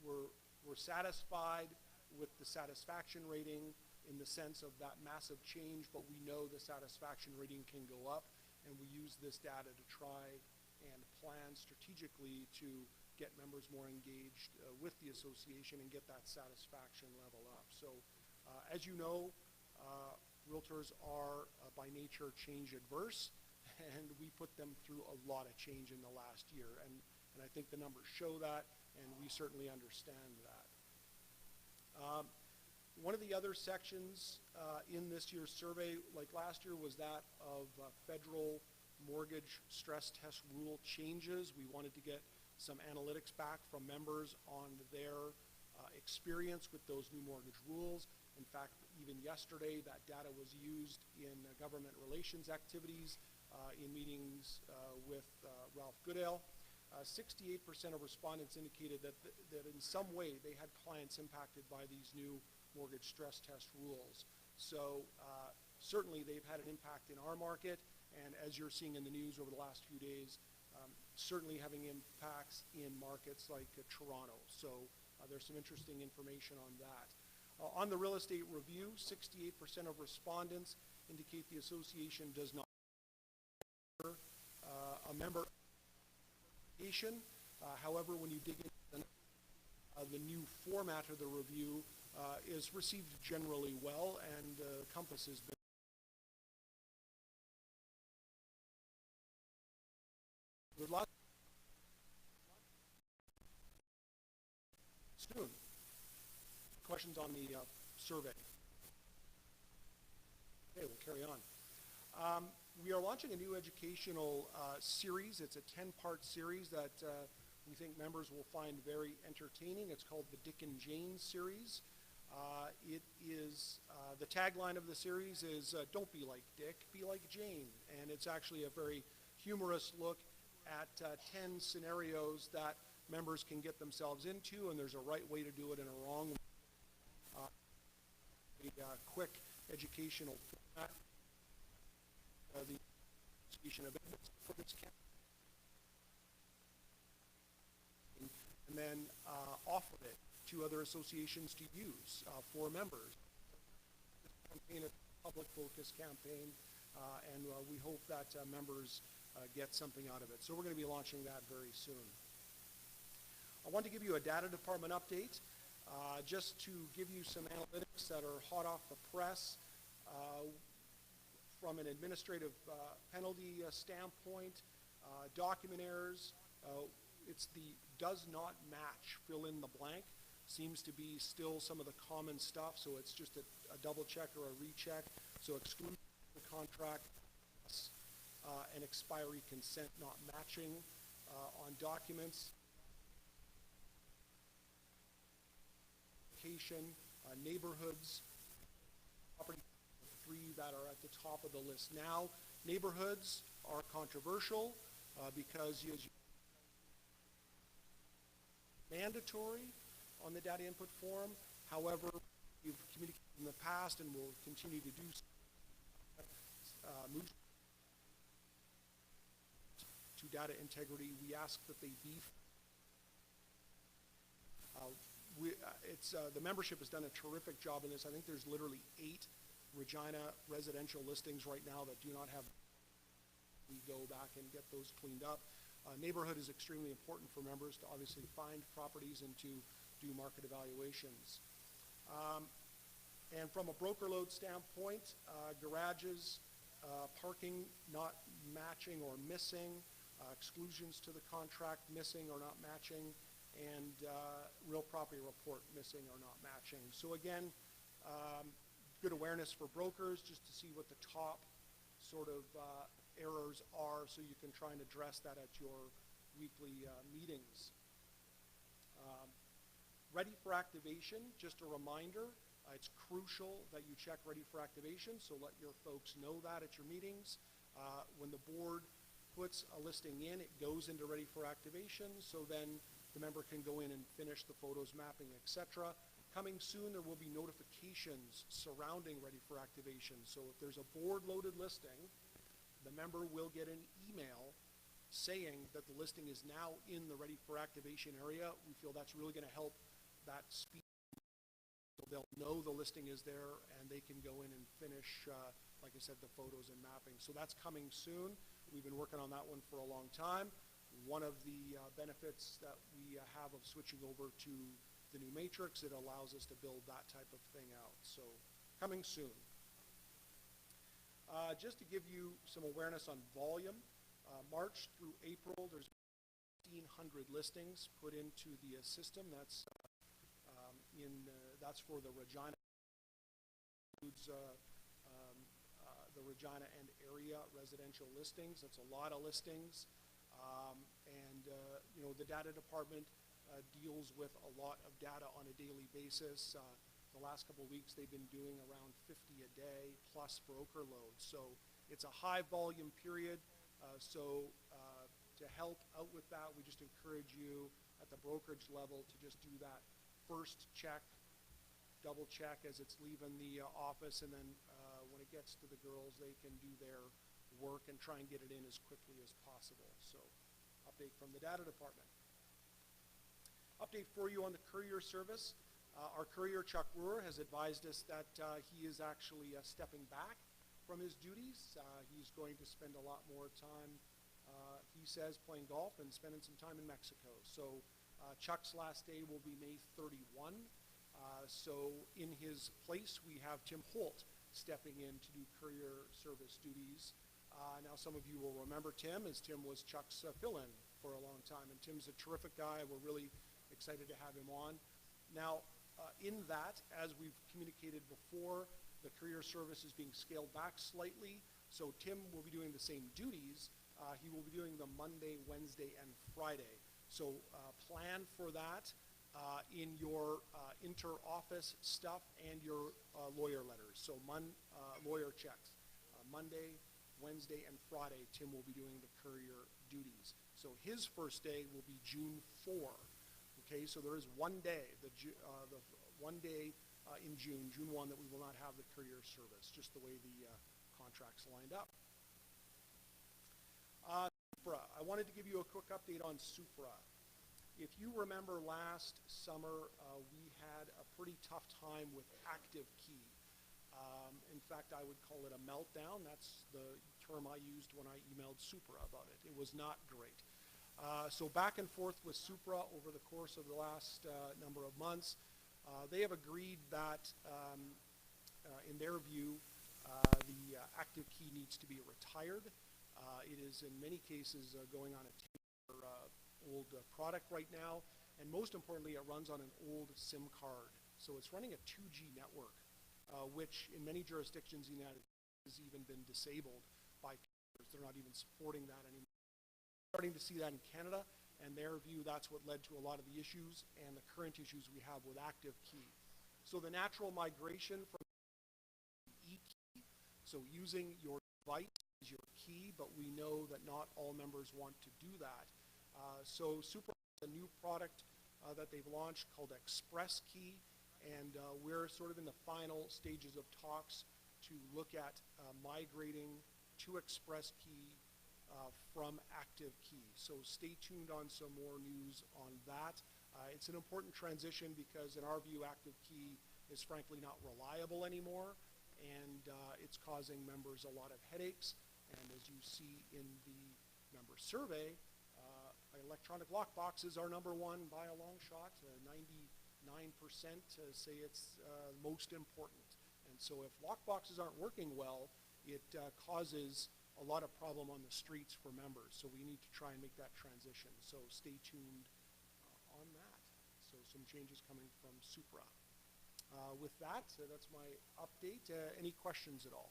we're satisfied with the satisfaction rating in the sense of that massive change, but we know the satisfaction rating can go up, and we use this data to try and plan strategically to get members more engaged with the association and get that satisfaction level up. So as you know, realtors are by nature change adverse, and we put them through a lot of change in the last year, and I think the numbers show that, and we certainly understand that. One of the other sections in this year's survey, like last year, was that of federal mortgage stress test rule changes. We wanted to get some analytics back from members on their experience with those new mortgage rules. In fact, even yesterday, that data was used in government relations activities in meetings with Ralph Goodale. 68% of respondents indicated that in some way they had clients impacted by these new mortgage stress test rules. So certainly they've had an impact in our market, and as you're seeing in the news over the last few days, certainly having impacts in markets like Toronto. So there's some interesting information on that. On the real estate review, 68% of respondents indicate the association does not a member. However, when you dig into the new format of the review is received generally well, and Compass has been with lots. Soon. Questions on the survey? Okay, we'll carry on. We are launching a new educational series. It's a 10-part series that we think members will find very entertaining. It's called the Dick and Jane series. It is, the tagline of the series is, don't be like Dick, be like Jane. And it's actually a very humorous look at 10 scenarios that members can get themselves into, and there's a right way to do it and a wrong way. A quick educational format. The Association of Edmonton's campaign, and then offer it to other associations to use for members. This campaign is a public focus campaign, and we hope that members get something out of it. So we're going to be launching that very soon. I want to give you a data department update. Just to give you some analytics that are hot off the press, from an administrative penalty standpoint, document errors, it's the does not match, fill in the blank, seems to be still some of the common stuff, so it's just a double check or a recheck. So exclude the contract, and expiry consent not matching on documents. Neighborhoods, property 3 that are at the top of the list now. Neighborhoods are controversial because mandatory on the data input form. However, we've communicated in the past and will continue to do so. Move to data integrity, we ask that they be the membership has done a terrific job in this. I think there's literally 8 Regina residential listings right now that do not have. We go back and get those cleaned up. Neighborhood is extremely important for members to obviously find properties and to do market evaluations. And from a broker load standpoint, garages, parking not matching or missing, exclusions to the contract missing or not matching, and real property report missing or not matching. So again, good awareness for brokers just to see what the top sort of errors are so you can try and address that at your weekly meetings. Ready for activation, just a reminder, it's crucial that you check ready for activation, so let your folks know that at your meetings. When the board puts a listing in, it goes into ready for activation, so then the member can go in and finish the photos, mapping, etc. Coming soon, there will be notifications surrounding ready for activation. So if there's a board-loaded listing, the member will get an email saying that the listing is now in the ready for activation area. We feel that's really going to help that speed. So they'll know the listing is there and they can go in and finish, like I said, the photos and mapping. So that's coming soon. We've been working on that one for a long time. One of the benefits that we have of switching over to the new matrix, it allows us to build that type of thing out. So coming soon. Just to give you some awareness on volume, March through April, there's 1,500 listings put into the system. That's that's for the Regina, includes the Regina and area residential listings. That's a lot of listings. You know, the data department deals with a lot of data on a daily basis. The last couple of weeks they've been doing around 50 a day plus broker loads. So it's a high volume period. To help out with that, we just encourage you at the brokerage level to just do that first check, double check as it's leaving the office, and then when it gets to the girls, they can do their work and try and get it in as quickly as possible. So update from the data department. Update for you on the courier service. Our courier, Chuck Brewer, has advised us that he is actually stepping back from his duties. He's going to spend a lot more time, he says, playing golf and spending some time in Mexico. So Chuck's last day will be May 31. So in his place, we have Tim Holt stepping in to do courier service duties. Now some of you will remember Tim, as Tim was Chuck's fill-in for a long time. And Tim's a terrific guy. We're really excited to have him on. Now, in that, as we've communicated before, the courier service is being scaled back slightly. So Tim will be doing the same duties. He will be doing the Monday, Wednesday, and Friday. So plan for that in your inter-office stuff and your lawyer letters. So lawyer checks. Monday, Wednesday and Friday, Tim will be doing the courier duties. So his first day will be June 4. Okay, so there is one day, the one day in June, June 1, that we will not have the courier service, just the way the contracts lined up. Supra, I wanted to give you a quick update on Supra. If you remember last summer, we had a pretty tough time with Active Key. In fact, I would call it a meltdown. That's the term I used when I emailed Supra about it. It was not great. So back and forth with Supra over the course of the last number of months. They have agreed that, in their view, the Active Key needs to be retired. It is in many cases going on a 10-year old product right now, and most importantly, it runs on an old SIM card. So it's running a 2G network, which in many jurisdictions in the United States has even been disabled by carriers. They're not even supporting that anymore. Starting to see that in Canada, and their view, that's what led to a lot of the issues and the current issues we have with Active Key. So the natural migration from e-key, so using your device as your key, but we know that not all members want to do that. So Supra has a new product that they've launched called Express Key, and we're sort of in the final stages of talks to look at migrating to Express Key from Active Key. So stay tuned on some more news on that. It's an important transition because in our view, Active Key is frankly not reliable anymore, and it's causing members a lot of headaches. And as you see in the member survey, electronic lock boxes are number one by a long shot. 99% say it's most important. And so if lock boxes aren't working well, it causes a lot of problem on the streets for members. So we need to try and make that transition. So stay tuned on that. So some changes coming from Supra. With that, that's my update. Any questions at all?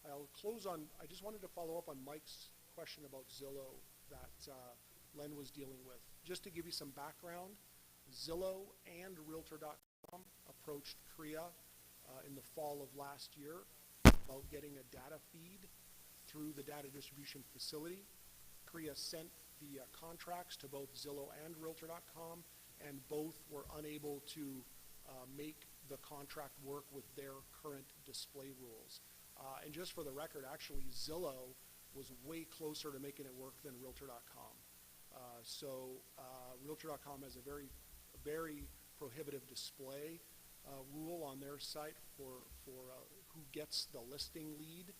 I'll close on, I just wanted to follow up on Mike's question about Zillow that Len was dealing with. Just to give you some background, Zillow and Realtor.com approached CREA in the fall of last year about getting a data feed through the data distribution facility. CREA sent the contracts to both Zillow and Realtor.com, and both were unable to make the contract work with their current display rules. And just for the record, actually, Zillow was way closer to making it work than Realtor.com. Realtor.com has a very prohibitive display rule on their site for who gets the listing lead,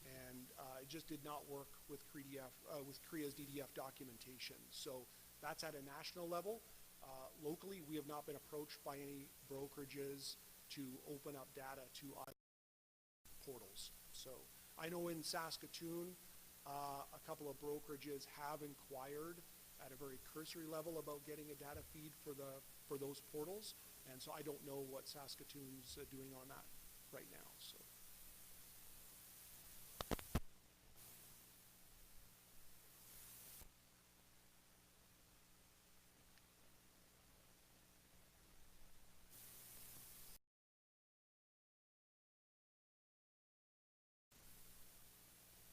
and it just did not work with CREA's DDF documentation. So that's at a national level. Locally, we have not been approached by any brokerages to open up data to either portals. So I know in Saskatoon, a couple of brokerages have inquired at a very cursory level about getting a data feed for those portals, and so I don't know what Saskatoon's doing on that right now. So.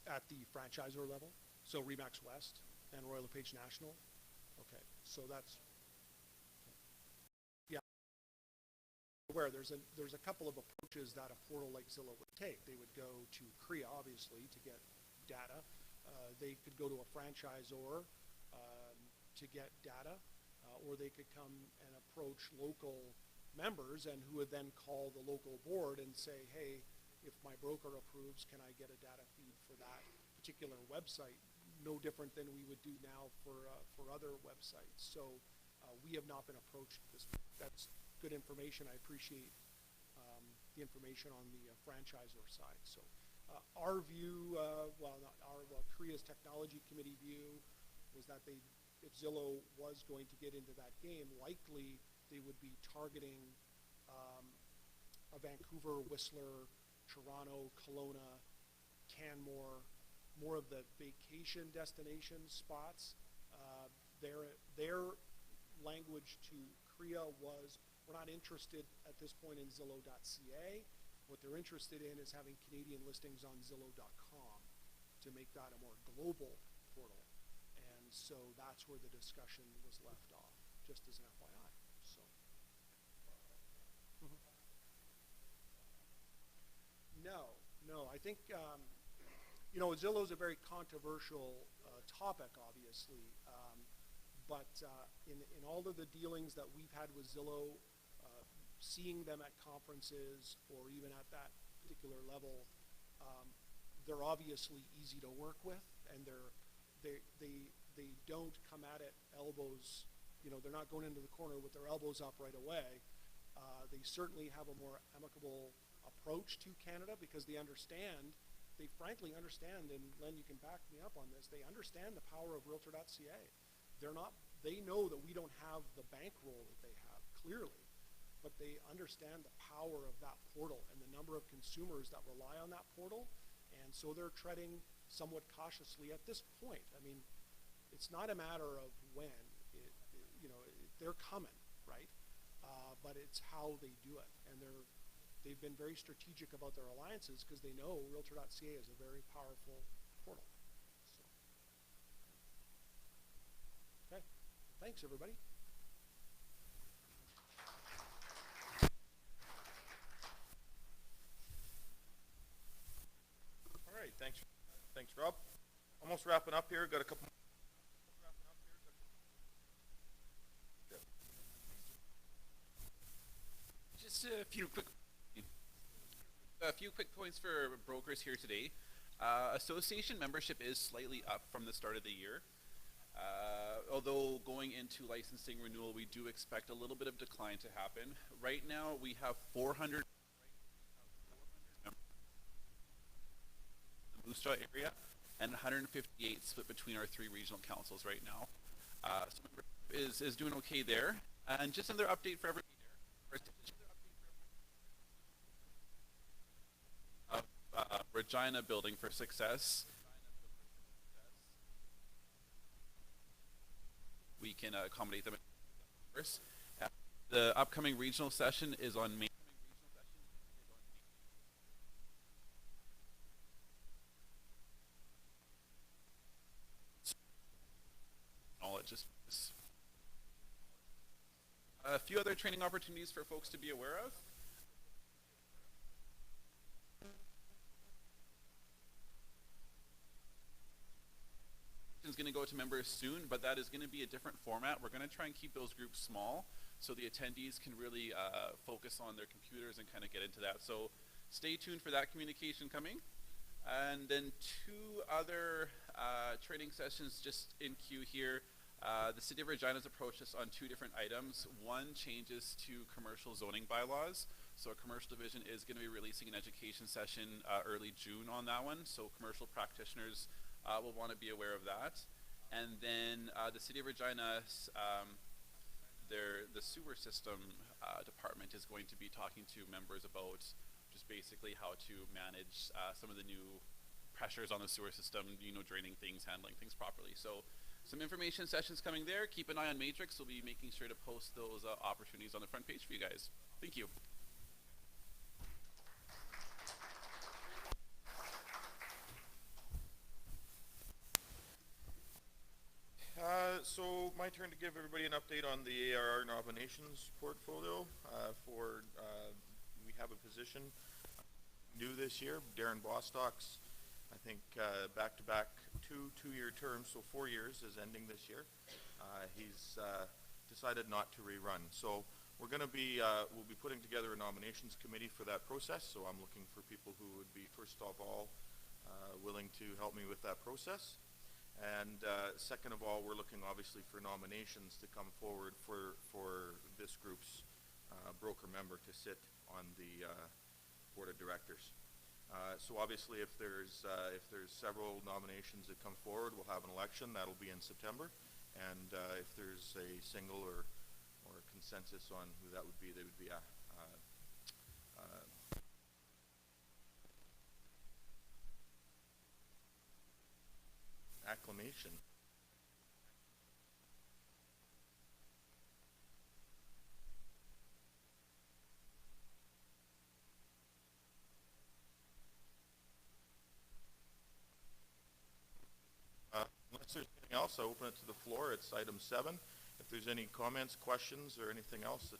At the franchisor level, so RE/MAX West and Royal LePage National. Okay, so that's yeah. Where there's a couple of approaches that a portal like Zillow would take. They would go to CREA, obviously, to get data. They could go to a franchisor to get data, or they could come and approach local members, and who would then call the local board and say, hey, if my broker approves, can I get a data feed for that particular website? No different than we would do now for other websites. So we have not been approached. That's good information. I appreciate the information on the franchisor side. So our view, CREA's technology committee view was that if Zillow was going to get into that game, likely they would be targeting a Vancouver, Whistler, Toronto, Kelowna, Canmore, more of the vacation destination spots. Their language to CREA was, we're not interested at this point in Zillow.ca. What they're interested in is having Canadian listings on Zillow.com to make that a more global portal. And so that's where the discussion was left off, just as an FYI. So. No, I think, you know, Zillow is a very controversial topic, obviously, but in all of the dealings that we've had with Zillow, seeing them at conferences or even at that particular level, they're obviously easy to work with, and they don't come at it elbows, you know, they're not going into the corner with their elbows up right away. They certainly have a more amicable approach to Canada because they frankly understand, and Len, you can back me up on this, they understand the power of Realtor.ca. They know that we don't have the bankroll that they have, clearly, but they understand the power of that portal and the number of consumers that rely on that portal, and so they're treading somewhat cautiously at this point. I mean, it's not a matter of when, they're coming, right? But it's how they do it, and they've been very strategic about their alliances because they know Realtor.ca is a very powerful portal. So. Okay, thanks everybody. All right, thanks, Rob. Almost wrapping up here. Got a couple. Just a few quick points for brokers here today. Association membership is slightly up from the start of the year. Although going into licensing renewal, we do expect a little bit of decline to happen. Right now, we have 400 in the Moose Jaw area and 158 split between our 3 regional councils right now. So membership is doing okay there. And just another update for everybody. Regina Building for Success. We can accommodate them. The upcoming regional session is on May. A few other training opportunities for folks to be aware of. Is going to go to members soon, but that is going to be a different format. We're going to try and keep those groups small so the attendees can really focus on their computers and kind of get into that. So stay tuned for that communication coming. And then 2 other training sessions just in queue here. The City of Regina's approached us on 2 different items. One, changes to commercial zoning bylaws. So our commercial division is going to be releasing an education session early June on that one. So commercial practitioners will want to be aware of that. And then the City of Regina, the sewer system department is going to be talking to members about just basically how to manage some of the new pressures on the sewer system, draining things, handling things properly. So some information sessions coming there. Keep an eye on Matrix. We'll be making sure to post those opportunities on the front page for you guys. Thank you. So my turn to give everybody an update on the ARR nominations portfolio. We have a position new this year. Darren Bostock's, I think, back-to-back two-year terms, so 4 years is ending this year. He's decided not to rerun. So we're going to be, we'll be putting together a nominations committee for that process. So I'm looking for people who would be, first of all, willing to help me with that process. And second of all, we're looking obviously for nominations to come forward for this group's broker member to sit on the board of directors. So obviously, if there's several nominations that come forward, we'll have an election. That'll be in September. And if there's a single or consensus on who that would be, they would be acclamation. Anything else? I open it to the floor. It's item 7. If there's any comments, questions, or anything else that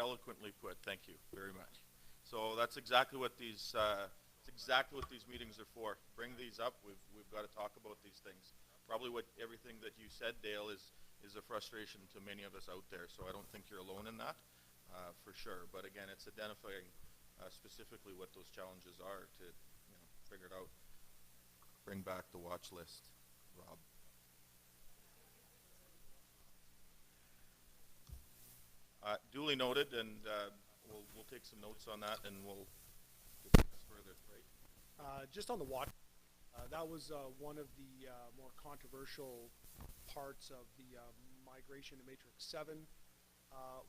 eloquently put. Thank you very much. So that's exactly what these meetings are for. Bring these up. We've got to talk about these things. Probably what everything that you said, Dale, is a frustration to many of us out there. So I don't think you're alone in that, for sure. But again, it's identifying specifically what those challenges are to figure it out. Bring back the watch list, Rob. Duly noted, and we'll take some notes on that, and we'll discuss further. Right? Just on the watch, that was one of the more controversial parts of the migration to Matrix 7.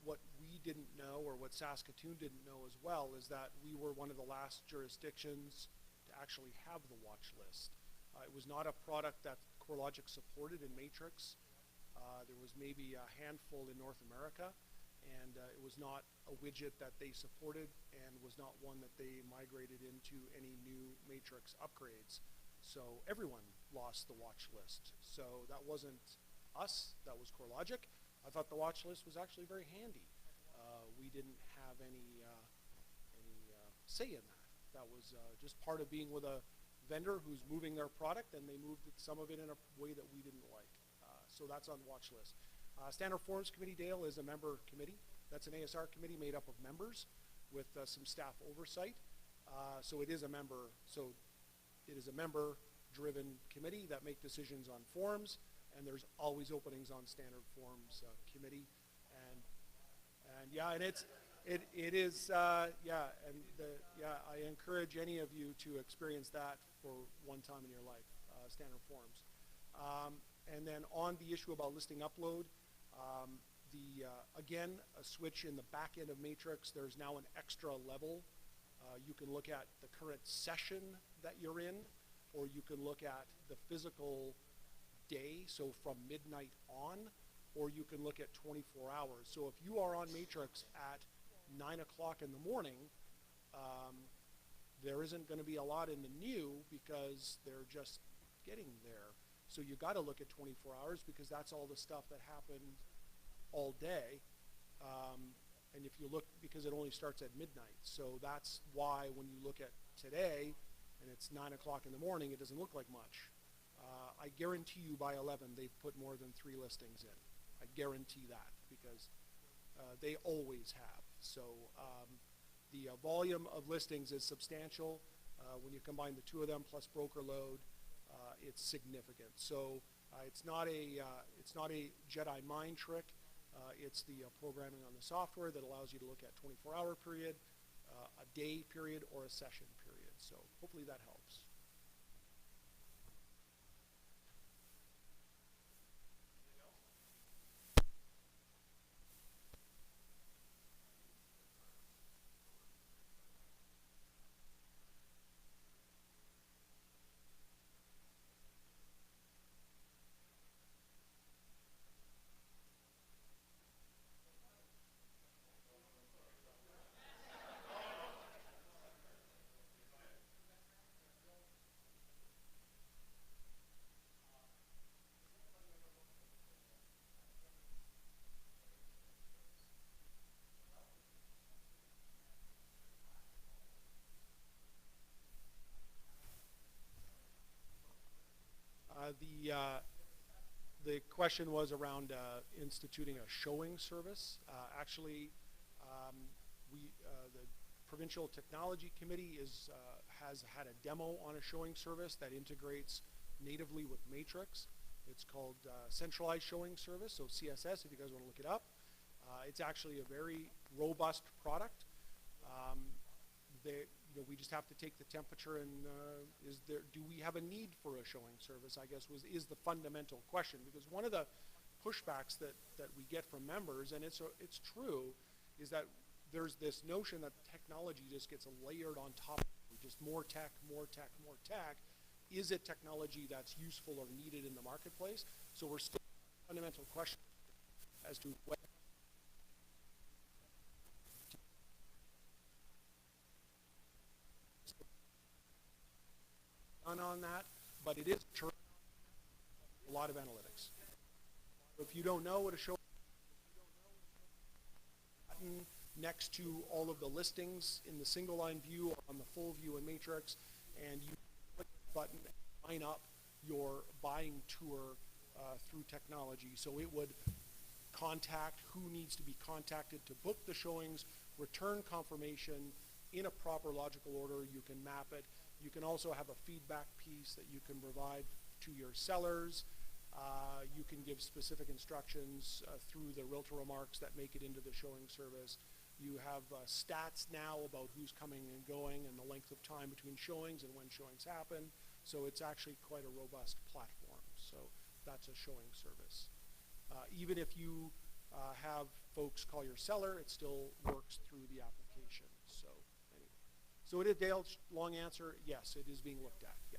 What we didn't know, or what Saskatoon didn't know as well, is that we were one of the last jurisdictions to actually have the watch list. It was not a product that CoreLogic supported in Matrix. There was maybe a handful in North America, and it was not a widget that they supported, and was not one that they migrated into any new Matrix upgrades. So everyone lost the watch list. So that wasn't us, that was CoreLogic. I thought the watch list was actually very handy. We didn't have any say in that. That was just part of being with a vendor who's moving their product, and they moved some of it in a way that we didn't like. So that's on the watch list. Standard Forms Committee, Dale, is a member committee. That's an ASR committee made up of members with some staff oversight. So it is a member-driven committee that make decisions on forms, and there's always openings on Standard Forms committee. And I encourage any of you to experience that for one time in your life, Standard Forms. And then on the issue about listing upload, again, a switch in the back end of Matrix. There's now an extra level. You can look at the current session that you're in, or you can look at the physical day, so from midnight on, or you can look at 24 hours. So if you are on Matrix at 9 o'clock in the morning, there isn't going to be a lot in the new because they're just getting there. So you got to look at 24 hours because that's all the stuff that happened all day. And if you look, because it only starts at midnight. So that's why when you look at today and it's 9 o'clock in the morning, it doesn't look like much. I guarantee you by 11 they've put more than 3 listings in. I guarantee that because they always have. So the volume of listings is substantial. When you combine the two of them plus broker load, it's significant. So it's not a Jedi mind trick. It's the programming on the software that allows you to look at 24-hour period, a day period, or a session period. So hopefully that helps. The question was around instituting a showing service. Actually, the Provincial Technology Committee has had a demo on a showing service that integrates natively with Matrix. It's called Centralized Showing Service, so CSS if you guys want to look it up. It's actually a very robust product. We just have to take the temperature and do we have a need for a showing service, I guess is the fundamental question, because one of the pushbacks that we get from members, and it's true, is that there's this notion that technology just gets layered on top of just more tech, more tech, more tech. Is it technology that's useful or needed in the marketplace? So we're still fundamental question as to what on that, but it is a lot of analytics. If you don't know what a show button next to all of the listings in the single line view on the full view and matrix, and you click the button and line up your buying tour through technology. So it would contact who needs to be contacted to book the showings, return confirmation in a proper logical order. You can map it. You can also have a feedback piece that you can provide to your sellers. You can give specific instructions through the realtor remarks that make it into the showing service. You have stats now about who's coming and going and the length of time between showings and when showings happen. So it's actually quite a robust platform. So that's a showing service. Even if you have folks call your seller, it still works through the application. So anyway. So it is, Dale, long answer, yes, it is being looked at, yeah.